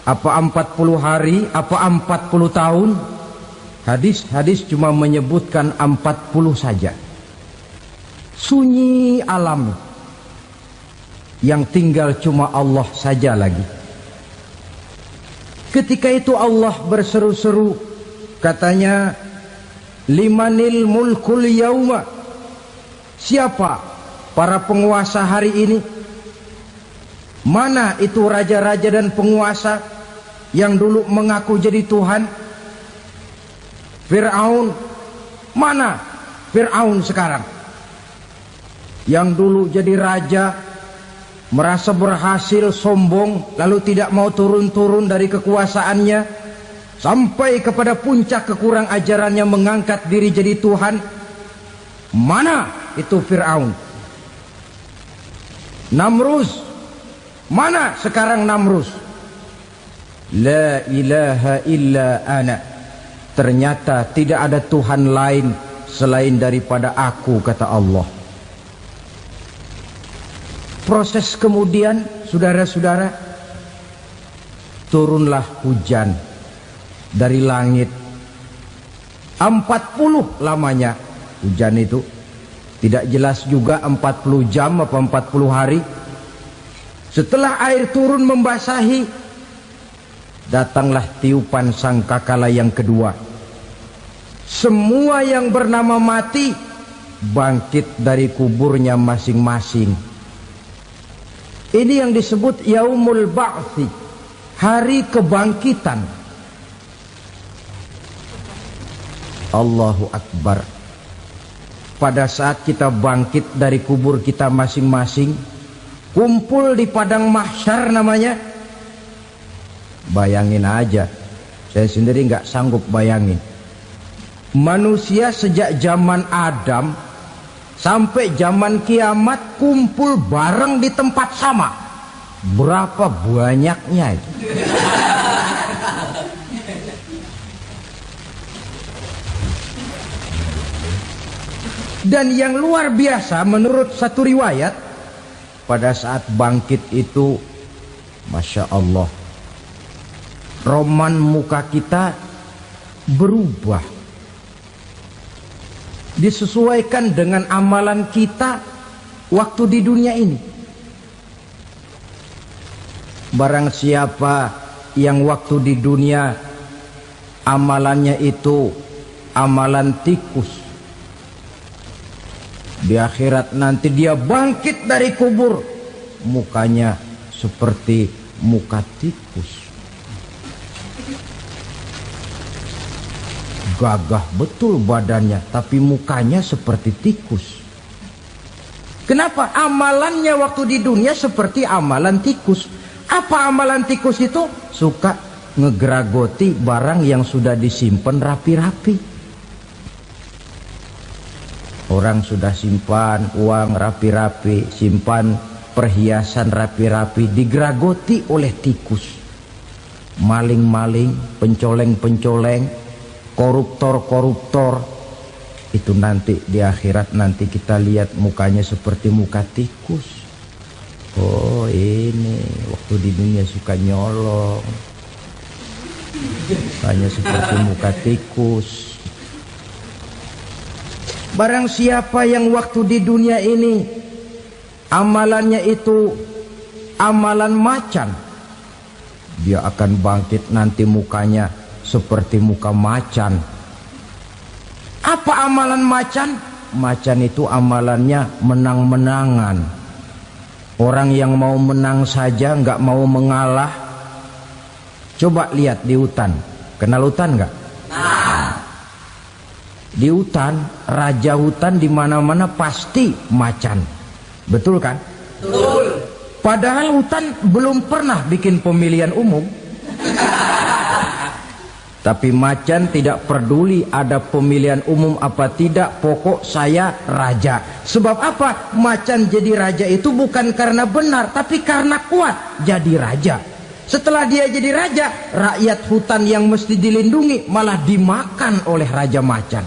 apa 40 hari, apa 40 tahun. Hadis-hadis cuma menyebutkan 40 saja. Sunyi alam, yang tinggal cuma Allah saja lagi. Ketika itu Allah berseru-seru, katanya, limanil mulkul yauma, siapa para penguasa hari ini? Mana itu raja-raja dan penguasa yang dulu mengaku jadi Tuhan? Fir'aun, mana Fir'aun sekarang? Yang dulu jadi raja, merasa berhasil, sombong, lalu tidak mau turun-turun dari kekuasaannya, sampai kepada puncak kekurang ajarannya mengangkat diri jadi Tuhan. Mana itu Fir'aun? Namrus, mana sekarang Namrus? La ilaha illa ana, ternyata tidak ada Tuhan lain selain daripada aku, kata Allah. Proses kemudian, saudara-saudara, turunlah hujan dari langit. 40 lamanya hujan itu. Tidak jelas juga 40 jam apa 40 hari. Setelah air turun membasahi, datanglah tiupan sangkakala yang kedua. Semua yang bernama mati bangkit dari kuburnya masing-masing. Ini yang disebut Yaumul Ba'thi, hari kebangkitan. Allahu Akbar. Pada saat kita bangkit dari kubur kita masing-masing, kumpul di padang mahsyar namanya. Bayangin aja, saya sendiri nggak sanggup bayangin. Manusia sejak zaman Adam sampai zaman kiamat kumpul bareng di tempat sama. Berapa banyaknya itu? Dan yang luar biasa menurut satu riwayat, pada saat bangkit itu, Masya Allah, roman muka kita berubah, disesuaikan dengan amalan kita waktu di dunia ini. Barang siapa yang waktu di dunia amalannya itu amalan tikus, di akhirat nanti dia bangkit dari kubur, mukanya seperti muka tikus. Gagah betul badannya, tapi mukanya seperti tikus. Kenapa? Amalannya waktu di dunia seperti amalan tikus. Apa amalan tikus itu? Suka ngegeragoti barang yang sudah disimpan rapi-rapi. Orang sudah simpan uang rapi-rapi, simpan perhiasan rapi-rapi, digeragoti oleh tikus. Maling-maling, pencoleng-pencoleng, koruptor-koruptor. Itu nanti di akhirat nanti kita lihat mukanya seperti muka tikus. Oh ini waktu di dunia suka nyolong, mukanya seperti muka tikus. Barang siapa yang waktu di dunia ini amalannya itu amalan macan, dia akan bangkit nanti mukanya seperti muka macan. Apa amalan macan? Macan itu amalannya menang-menangan. Orang yang mau menang saja, nggak mau mengalah. Coba lihat di hutan. Kenal hutan nggak? Di hutan, raja hutan di mana-mana pasti macan. Betul kan? Betul. Padahal hutan belum pernah bikin pemilihan umum. Tapi macan tidak peduli ada pemilihan umum apa tidak, pokok saya raja. Sebab apa? Macan jadi raja itu bukan karena benar, tapi karena kuat jadi raja. Setelah dia jadi raja, rakyat hutan yang mesti dilindungi malah dimakan oleh raja macan.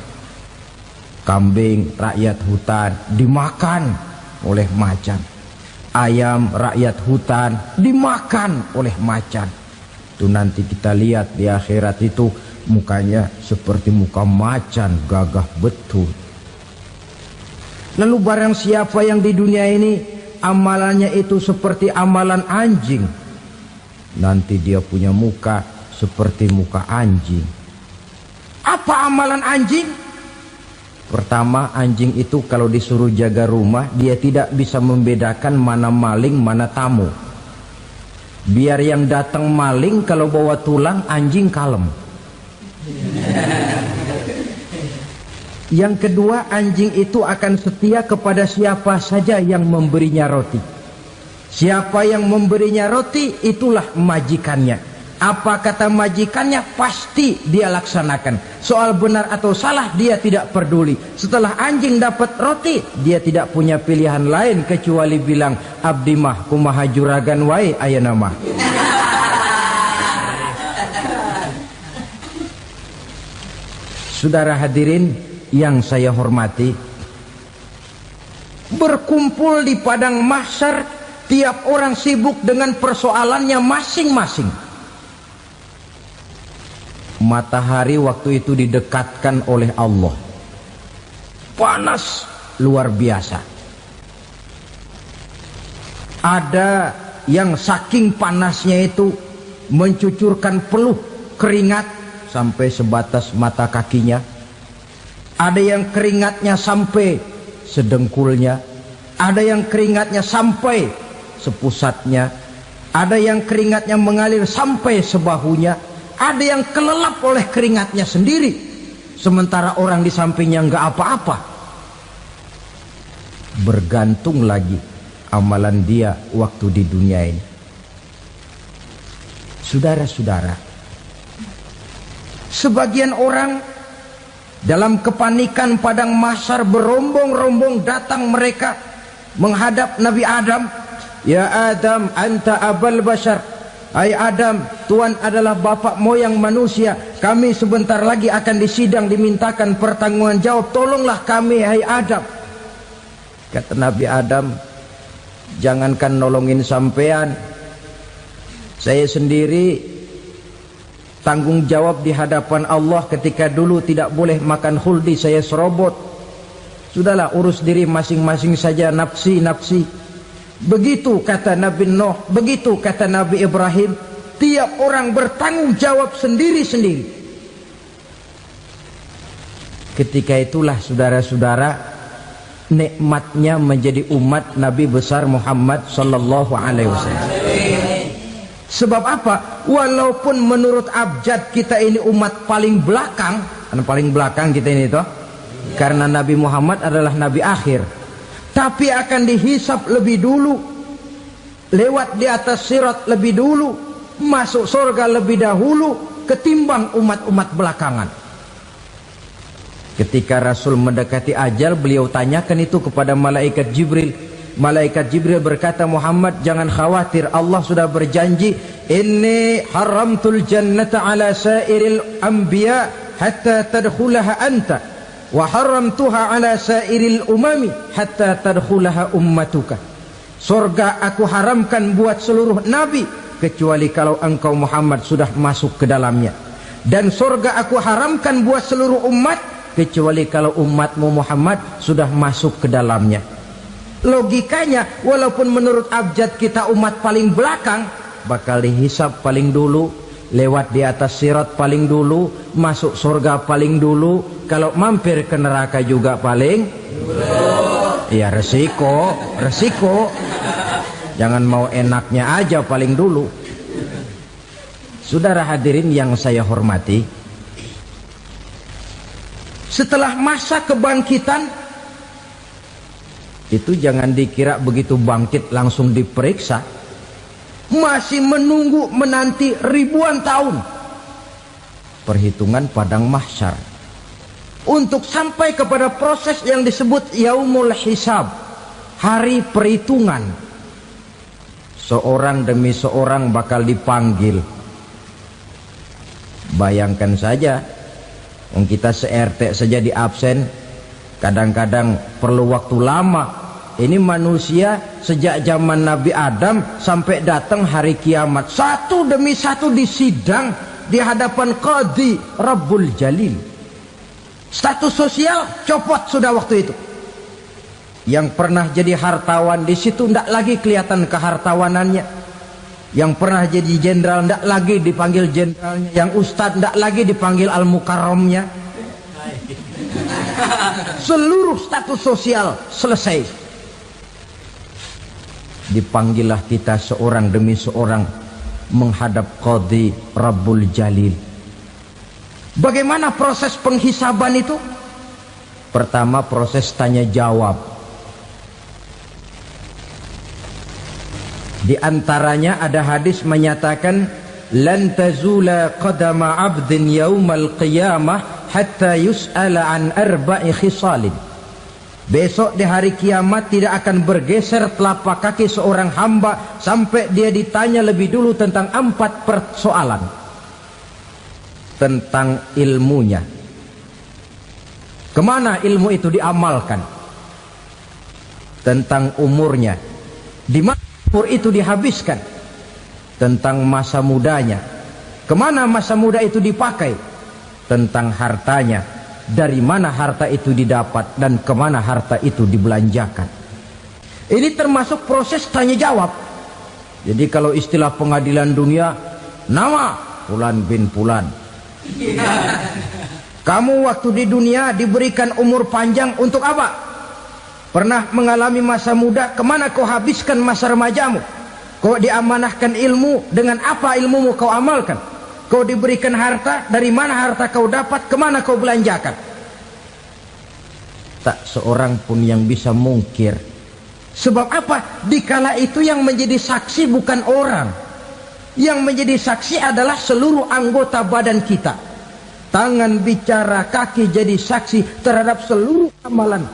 Kambing rakyat hutan dimakan oleh macan. Ayam rakyat hutan dimakan oleh macan. Itu nanti kita lihat di akhirat itu mukanya seperti muka macan, gagah betul. Lalu barang siapa yang di dunia ini amalannya itu seperti amalan anjing, nanti dia punya muka seperti muka anjing. Apa amalan anjing? Pertama, anjing itu kalau disuruh jaga rumah, dia tidak bisa membedakan mana maling, mana tamu. Biar yang datang maling, kalau bawa tulang, anjing kalem. Yang kedua, anjing itu akan setia kepada siapa saja yang memberinya roti. Siapa yang memberinya roti, itulah majikannya. Apa kata majikannya pasti dia laksanakan. Soal benar atau salah dia tidak peduli. Setelah anjing dapat roti, dia tidak punya pilihan lain kecuali bilang, abdi mah kumaha juragan wae ayeuna mah. Saudara hadirin yang saya hormati, berkumpul di padang mahsyar, tiap orang sibuk dengan persoalannya masing-masing. Matahari waktu itu didekatkan oleh Allah. Panas luar biasa. Ada yang saking panasnya itu mencucurkan peluh keringat sampai sebatas mata kakinya. Ada yang keringatnya sampai sedengkulnya. Ada yang keringatnya sampai sepusatnya. Ada yang keringatnya mengalir sampai sebahunya. Ada yang kelelap oleh keringatnya sendiri, sementara orang di sampingnya enggak apa-apa. Bergantung lagi amalan dia waktu di dunia ini. Saudara-saudara, sebagian orang dalam kepanikan padang mahsyar berombong-rombong datang mereka menghadap Nabi Adam. Ya Adam, anta abal bashar. Hai Adam, Tuhan adalah bapak moyang manusia. Kami sebentar lagi akan disidang, dimintakan pertanggungan jawab. Tolonglah kami, hai Adam. Kata Nabi Adam, jangankan nolongin sampean, saya sendiri tanggung jawab di hadapan Allah. Ketika dulu tidak boleh makan khuldi, saya serobot. Sudahlah, urus diri masing-masing saja, nafsi. Begitu kata Nabi Nuh, begitu kata Nabi Ibrahim. Tiap orang bertanggung jawab sendiri-sendiri. Ketika itulah saudara-saudara, nikmatnya menjadi umat Nabi besar Muhammad sallallahu alaihi wasallam. Sebab apa? Walaupun menurut abjad kita ini umat paling belakang, paling belakang kita ini toh, karena Nabi Muhammad adalah Nabi akhir, tapi akan dihisap lebih dulu, lewat di atas sirat lebih dulu, masuk surga lebih dahulu ketimbang umat-umat belakangan. Ketika Rasul mendekati ajal, beliau tanyakan itu kepada malaikat Jibril. Malaikat Jibril berkata, Muhammad jangan khawatir, Allah sudah berjanji, inni haramtul jannata ala sairil anbiya hatta tadkhulaha anta, wa haramtuha ala sairil umami hatta tadkhulaha ummatuka. Surga aku haramkan buat seluruh nabi kecuali kalau engkau Muhammad sudah masuk ke dalamnya, dan surga aku haramkan buat seluruh umat kecuali kalau umatmu Muhammad sudah masuk ke dalamnya. Logikanya, walaupun menurut abjad kita umat paling belakang, bakal dihisap paling dulu, lewat di atas sirat paling dulu, masuk surga paling dulu, kalau mampir ke neraka juga paling dulu. Ya resiko. Jangan mau enaknya aja paling dulu. Saudara hadirin yang saya hormati, setelah masa kebangkitan itu jangan dikira begitu bangkit langsung diperiksa. Masih menunggu menanti ribuan tahun perhitungan padang mahsyar untuk sampai kepada proses yang disebut yaumul hisab, hari perhitungan. Seorang demi seorang bakal dipanggil. Bayangkan saja, kita se-RT saja di absen, kadang-kadang perlu waktu lama. Ini manusia sejak zaman Nabi Adam sampai datang hari kiamat, satu demi satu disidang di hadapan Qadhi Rabbul Jalil. Status sosial copot sudah waktu itu. Yang pernah jadi hartawan di situ tidak lagi kelihatan kehartawanannya. Yang pernah jadi jenderal tidak lagi dipanggil jenderalnya. Yang ustadz tidak lagi dipanggil al-mukarramnya. Seluruh status sosial selesai. Dipanggillah kita seorang demi seorang menghadap Qadhi Rabbul Jalil. Bagaimana proses penghisaban itu? Pertama, proses tanya jawab. Di antaranya ada hadis menyatakan, lan tazula qadama 'abdin yaumal qiyamah hatta yus'ala an arba'i khisalin. Besok di hari kiamat tidak akan bergeser telapak kaki seorang hamba sampai dia ditanya lebih dulu tentang 4 persoalan. Tentang ilmunya, kemana ilmu itu diamalkan. Tentang umurnya, di mana umur itu dihabiskan. Tentang masa mudanya, kemana masa muda itu dipakai. tentang hartanya, dari mana harta itu didapat dan kemana harta itu dibelanjakan. Ini termasuk proses tanya jawab. Jadi kalau istilah pengadilan dunia, nama Fulan bin Fulan. Kamu waktu di dunia diberikan umur panjang untuk apa? Pernah mengalami masa muda, kemana kau habiskan masa remajamu? Kau diamanahkan ilmu, dengan apa ilmumu kau amalkan? Kau diberikan harta, dari mana harta kau dapat, kemana kau belanjakan? Tak seorang pun yang bisa mungkir. Sebab apa? Dikala itu yang menjadi saksi bukan orang. Yang menjadi saksi adalah seluruh anggota badan kita. Tangan bicara, kaki jadi saksi terhadap seluruh amalan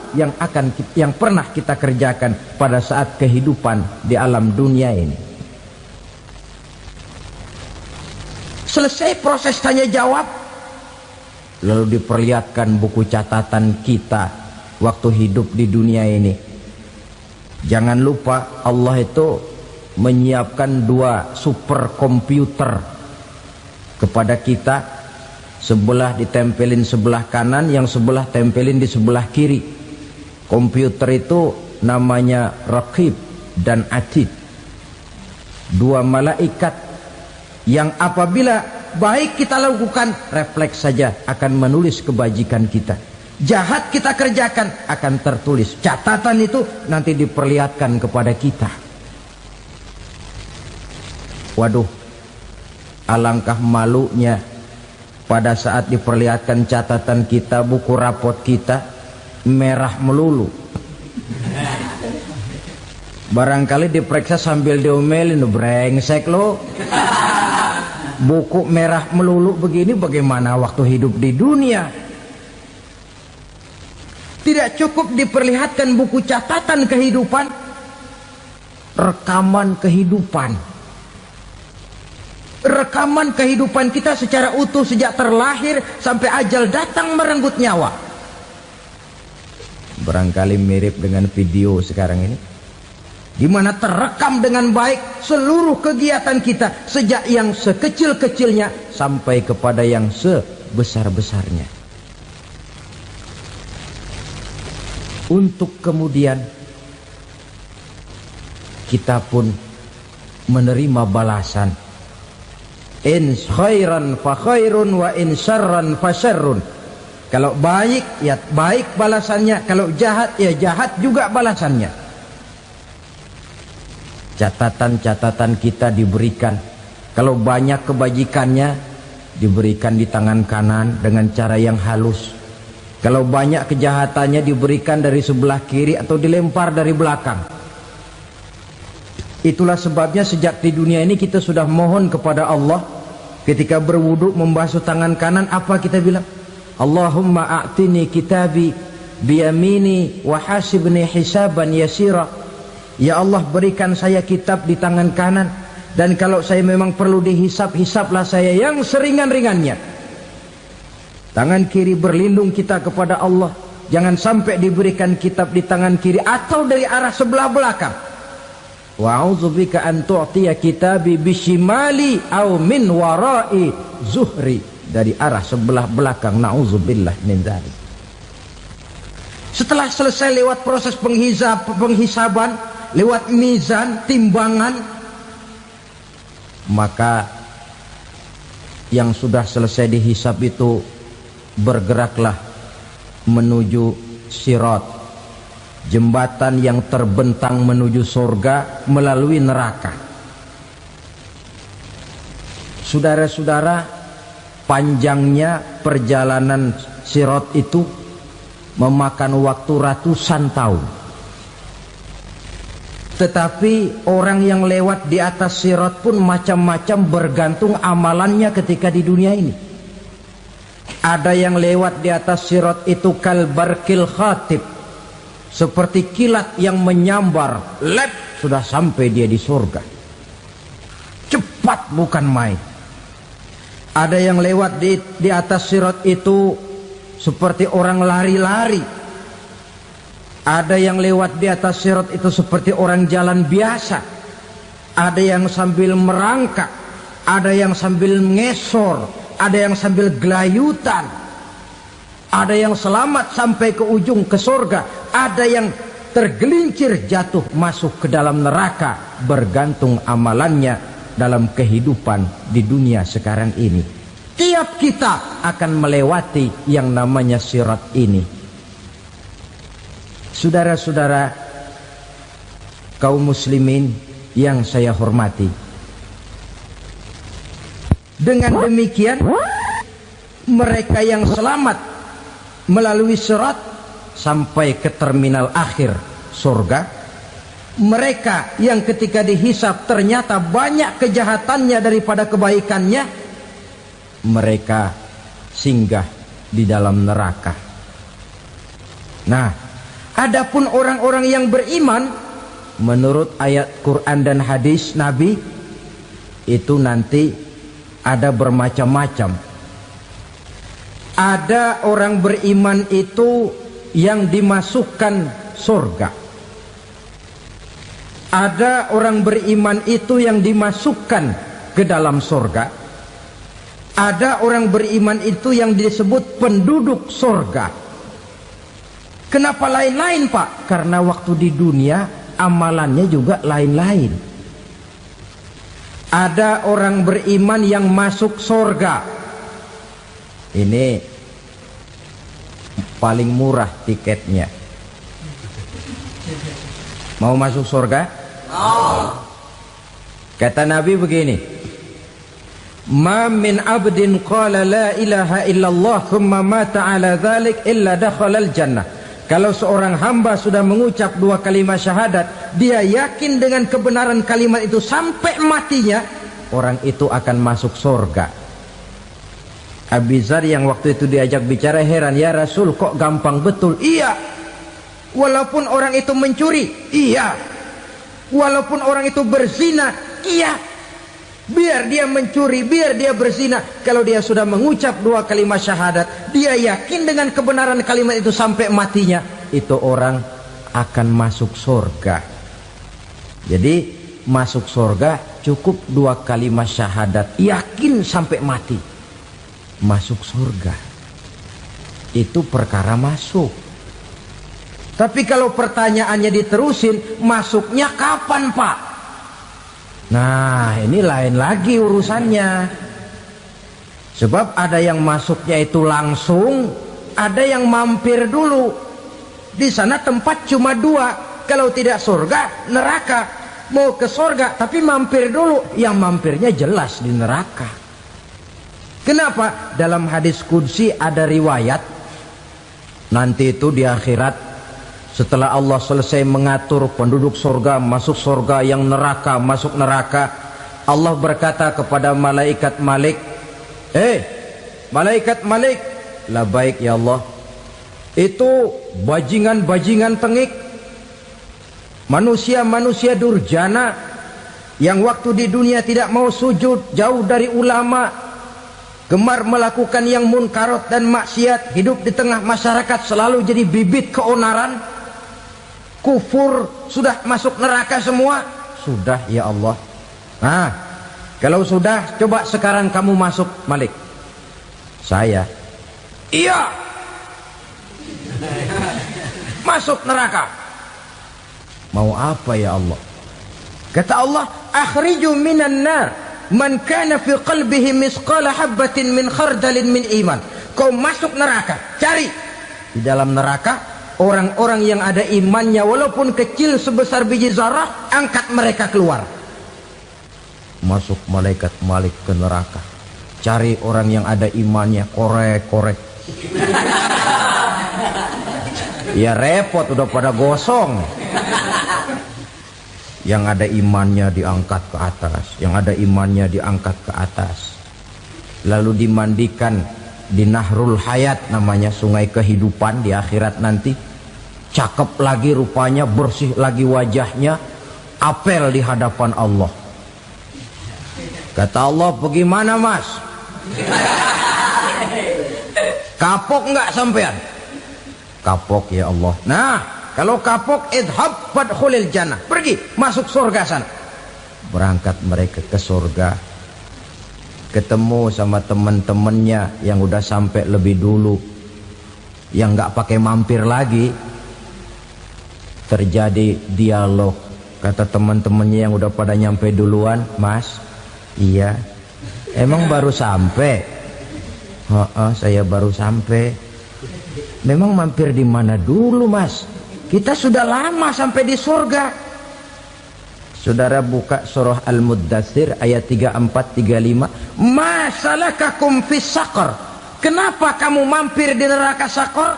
yang pernah kita kerjakan pada saat kehidupan di alam dunia ini. Selesai proses tanya jawab, lalu diperlihatkan buku catatan kita waktu hidup di dunia ini. Jangan lupa Allah itu menyiapkan 2 superkomputer kepada kita. Sebelah ditempelin sebelah kanan, yang sebelah tempelin di sebelah kiri. Komputer itu namanya Raqib dan Atid. 2 malaikat yang apabila baik kita lakukan, refleks saja akan menulis kebajikan kita. Jahat kita kerjakan, akan tertulis. Catatan itu nanti diperlihatkan kepada kita. Waduh, alangkah malunya pada saat diperlihatkan catatan kita, buku rapot kita merah melulu. Barangkali diperiksa sambil diomelin, brengsek lo. Buku merah melulu begini bagaimana waktu hidup di dunia? Tidak cukup diperlihatkan buku catatan kehidupan, rekaman kehidupan. Rekaman kehidupan kita secara utuh sejak terlahir sampai ajal datang merenggut nyawa. Barangkali mirip dengan video sekarang ini, di mana terekam dengan baik seluruh kegiatan kita sejak yang sekecil-kecilnya sampai kepada yang sebesar-besarnya. Untuk kemudian kita pun menerima balasan. In khairan fa khairun wa in syarran fa syarrun. Kalau baik ya baik balasannya, kalau jahat ya jahat juga balasannya. Catatan-catatan kita diberikan. Kalau banyak kebajikannya diberikan di tangan kanan dengan cara yang halus. Kalau banyak kejahatannya diberikan dari sebelah kiri atau dilempar dari belakang. Itulah sebabnya sejak di dunia ini kita sudah mohon kepada Allah. Ketika berwudu membasuh tangan kanan, apa kita bilang? Allahumma a'tini kitabi biyamini wa hasibni hisaban yasira. Ya Allah, berikan saya kitab di tangan kanan, dan kalau saya memang perlu dihisap, hisaplah saya yang seringan-ringannya. Tangan kiri berlindung kita kepada Allah. Jangan sampai diberikan kitab di tangan kiri atau dari arah sebelah belakang. Wa a'udzubika an tu'tiya kitabi bishimali aw min wara'i zuhri, dari arah sebelah belakang. Na'udzubillah min dzalik. Setelah selesai lewat proses penghisaban, lewat mizan, timbangan, maka yang sudah selesai dihisab itu bergeraklah menuju sirat, jembatan yang terbentang menuju surga melalui neraka. Saudara-saudara, panjangnya perjalanan sirat itu memakan waktu ratusan tahun. Tetapi orang yang lewat di atas sirat pun macam-macam, bergantung amalannya ketika di dunia ini. Ada yang lewat di atas sirat itu kal barqil khatib, seperti kilat yang menyambar, lep, sudah sampai dia di surga. Cepat bukan main. Ada yang lewat di atas sirat itu seperti orang lari-lari. Ada yang lewat di atas sirat itu seperti orang jalan biasa. Ada yang sambil merangkak, ada yang sambil ngesor, ada yang sambil gelayutan, ada yang selamat sampai ke ujung ke surga, ada yang tergelincir jatuh masuk ke dalam neraka, bergantung amalannya dalam kehidupan di dunia sekarang ini. Tiap kita akan melewati yang namanya sirat ini. Saudara-saudara kaum muslimin yang saya hormati, dengan demikian mereka yang selamat melalui sirat sampai ke terminal akhir surga, mereka yang ketika dihisab ternyata banyak kejahatannya daripada kebaikannya, mereka singgah di dalam neraka. Nah, adapun orang-orang yang beriman menurut ayat Quran dan hadis Nabi itu nanti ada bermacam-macam. Ada orang beriman itu yang dimasukkan surga. Ada orang beriman itu yang dimasukkan ke dalam surga. Ada orang beriman itu yang disebut penduduk surga. Kenapa lain-lain, Pak? Karena waktu di dunia amalannya juga lain-lain. Ada orang beriman yang masuk surga. Ini paling murah tiketnya. Mau masuk surga? Kata Nabi begini, ma min abdin qala la ilaha illallah thumma mata ala dhalik illa dakhala al-jannah. Kalau seorang hamba sudah mengucap dua kalimat syahadat, dia yakin dengan kebenaran kalimat itu sampai matinya, orang itu akan masuk surga. Abi Dzar yang waktu itu diajak bicara heran, ya Rasul kok gampang betul? Iya, walaupun orang itu mencuri, iya, walaupun orang itu berzina, iya, biar dia mencuri, biar dia berzina, kalau dia sudah mengucap dua kalimat syahadat, dia yakin dengan kebenaran kalimat itu sampai matinya, itu orang akan masuk surga. Jadi masuk surga cukup dua kalimat syahadat, yakin sampai mati, masuk surga. Itu perkara masuk. Tapi kalau pertanyaannya diterusin, masuknya kapan, Pak? Nah, ini lain lagi urusannya. Sebab ada yang masuknya itu langsung, ada yang mampir dulu. Di sana tempat cuma dua, kalau tidak surga, neraka. Mau ke surga tapi mampir dulu, yang mampirnya jelas di neraka. Kenapa? Dalam hadis qudsi ada riwayat, nanti itu di akhirat, setelah Allah selesai mengatur penduduk surga masuk surga, yang neraka masuk neraka, Allah berkata kepada malaikat Malik, malaikat Malik, labaik ya Allah. Itu bajingan-bajingan tengik, manusia-manusia durjana yang waktu di dunia tidak mau sujud, jauh dari ulama, gemar melakukan yang munkarat dan maksiat, hidup di tengah masyarakat selalu jadi bibit keonaran, kufur, sudah masuk neraka semua. Sudah ya Allah. Nah, kalau sudah, coba sekarang kamu masuk, Malik. Saya, iya, masuk neraka. Mau apa ya Allah? Kata Allah, akhriju minan nar man kana fi qalbihi misqala habatin min khardalin min iman. Kau masuk neraka, cari di dalam neraka orang-orang yang ada imannya walaupun kecil sebesar biji zarah, angkat mereka keluar. Masuk malaikat Malik ke neraka, cari orang yang ada imannya, korek-korek. Ya repot, udah pada gosong. Yang ada imannya diangkat ke atas, yang ada imannya diangkat ke atas, lalu dimandikan di Nahrul Hayat, namanya sungai kehidupan di akhirat nanti. Cakep lagi rupanya, bersih lagi wajahnya, apel di hadapan Allah. Kata Allah, bagaimana mas? Kapok nggak sampean? Kapok ya Allah. Nah, kalau kapok, idhab fadkhulil jannah, pergi masuk surga sana. Berangkat mereka ke surga. ketemu sama teman-temannya yang udah sampai lebih dulu, yang nggak pakai mampir lagi. Terjadi dialog. Kata teman-temannya yang udah pada nyampe duluan, "Mas, iya, emang baru sampai?" "Oh, saya baru sampai." "Memang mampir di mana dulu, Mas? Kita sudah lama sampai di surga." Saudara buka surah Al-Muddatsir ayat 34-35. "Ma salakakum fis saqar?" Kenapa kamu mampir di neraka Saqar?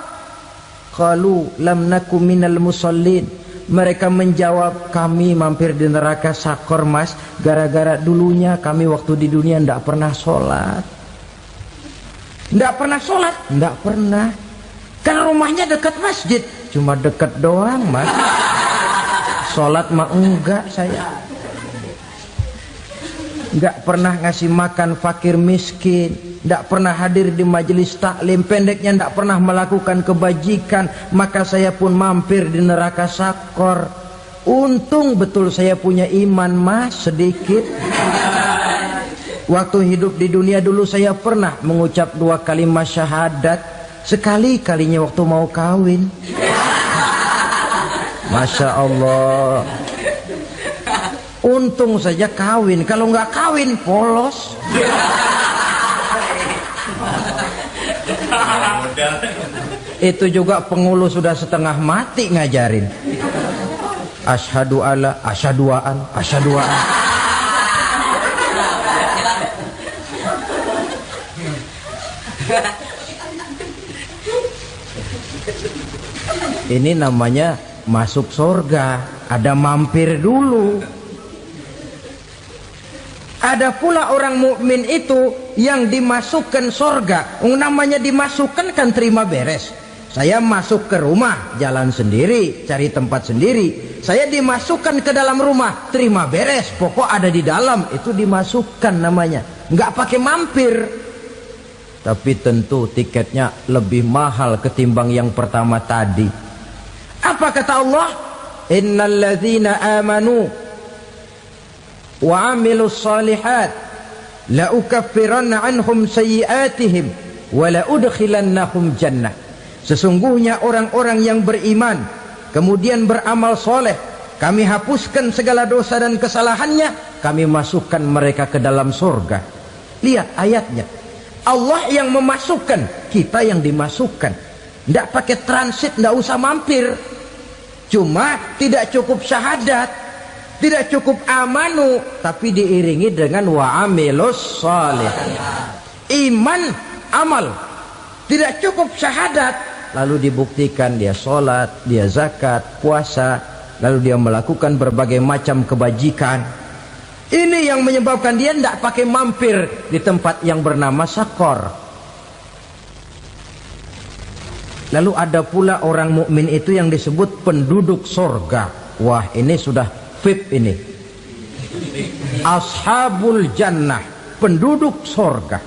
Qalu lam naku minal musallin. Mereka menjawab, kami mampir di neraka Saqar, Mas, gara-gara dulunya kami waktu di dunia tidak pernah sholat. Tidak pernah sholat? Tidak pernah. Kan rumahnya dekat masjid. Cuma dekat doang, Mas. Sholat mah enggak saya. Enggak pernah ngasih makan fakir miskin, enggak pernah hadir di majelis taklim, pendeknya enggak pernah melakukan kebajikan, maka saya pun mampir di neraka Saqar. Untung betul saya punya iman, Mas, sedikit. Waktu hidup di dunia dulu saya pernah mengucap 2 kalimat syahadat, sekali-kalinya waktu mau kawin. Masya Allah. Untung saja kawin, kalau nggak kawin polos. Itu juga pengulu sudah setengah mati ngajarin. Asyhadu alla, asyaduaan, asyaduaan. Ini namanya masuk surga, ada mampir dulu. Ada pula orang mukmin itu yang dimasukkan surga. Namanya dimasukkan kan terima beres. Saya masuk ke rumah, jalan sendiri, cari tempat sendiri. Saya dimasukkan ke dalam rumah, terima beres, pokok ada di dalam, itu dimasukkan namanya. Nggak pakai mampir. Tapi tentu tiketnya lebih mahal ketimbang yang pertama tadi. Apa kata Allah? Innal ladzina amanu wa 'amilus shalihat la ukaffiranna 'anhum sayyi'atihim wa la udkhilannahum jannah. Sesungguhnya orang-orang yang beriman kemudian beramal soleh, kami hapuskan segala dosa dan kesalahannya, kami masukkan mereka ke dalam surga. Lihat ayatnya. Allah yang memasukkan, kita yang dimasukkan. Tidak pakai transit, tidak usah mampir. Cuma tidak cukup syahadat, tidak cukup amanu, tapi diiringi dengan wa'amilus salih. Iman, amal. Tidak cukup syahadat, lalu dibuktikan dia sholat, dia zakat, puasa, lalu dia melakukan berbagai macam kebajikan. Ini yang menyebabkan dia tidak pakai mampir di tempat yang bernama Saqar. Lalu ada pula orang mukmin itu yang disebut penduduk surga. Wah, ini sudah VIP ini. Ashabul jannah, penduduk surga.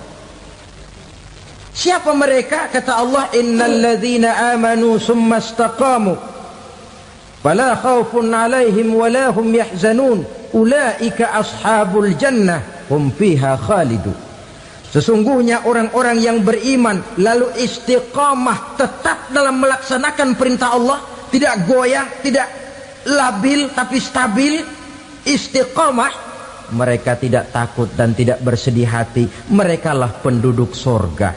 Siapa mereka? Kata Allah, innal ladzina amanu summa istaqamu fala khaufun 'alaihim wala hum yahzanun ulaika ashabul jannah hum fiha khalidun. Sesungguhnya orang-orang yang beriman lalu istiqamah, tetap dalam melaksanakan perintah Allah, tidak goyah, tidak labil tapi stabil, istiqamah, mereka tidak takut dan tidak bersedih hati. Merekalah penduduk surga.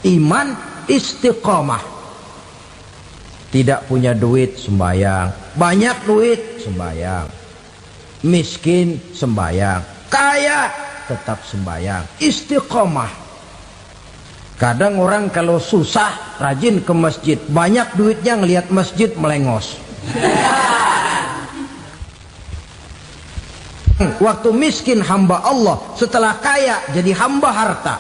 Iman, istiqamah. Tidak punya duit, sembahyang. Banyak duit, sembahyang. Miskin, sembahyang. Kaya, tetap sembahyang. Istiqamah. Kadang orang kalau susah rajin ke masjid, banyak duitnya ngelihat masjid melengos. Waktu miskin hamba Allah, setelah kaya jadi hamba harta.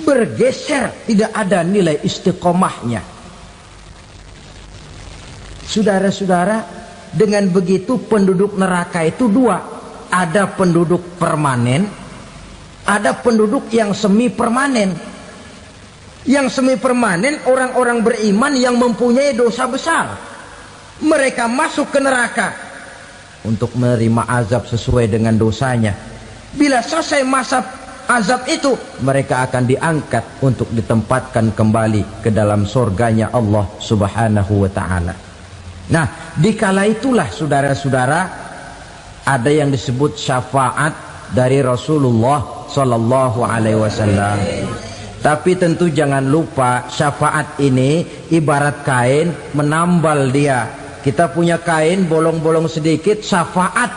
Bergeser, tidak ada nilai istiqomahnya. Saudara-saudara, dengan begitu penduduk neraka itu dua. Ada penduduk permanen, ada penduduk yang semi permanen. Yang semi permanen orang-orang beriman yang mempunyai dosa besar. Mereka masuk ke neraka untuk menerima azab sesuai dengan dosanya. Bila selesai masa azab itu, mereka akan diangkat untuk ditempatkan kembali ke dalam surganya Allah Subhanahu wa ta'ala. Nah, dikala itulah saudara-saudara, ada yang disebut syafaat dari Rasulullah Sallallahu Alaihi Wasallam. Tapi tentu jangan lupa, syafaat ini ibarat kain menambal dia. Kita punya kain bolong-bolong sedikit, syafaat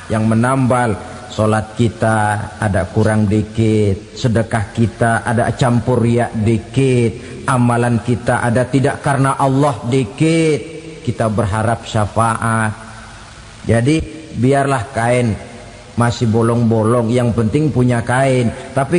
yang menambal. Solat kita ada kurang dikit, sedekah kita ada campur riak dikit, amalan kita ada tidak karena Allah dikit. Kita berharap syafaat. Jadi biarlah kain masih bolong-bolong, yang penting punya kain. Tapi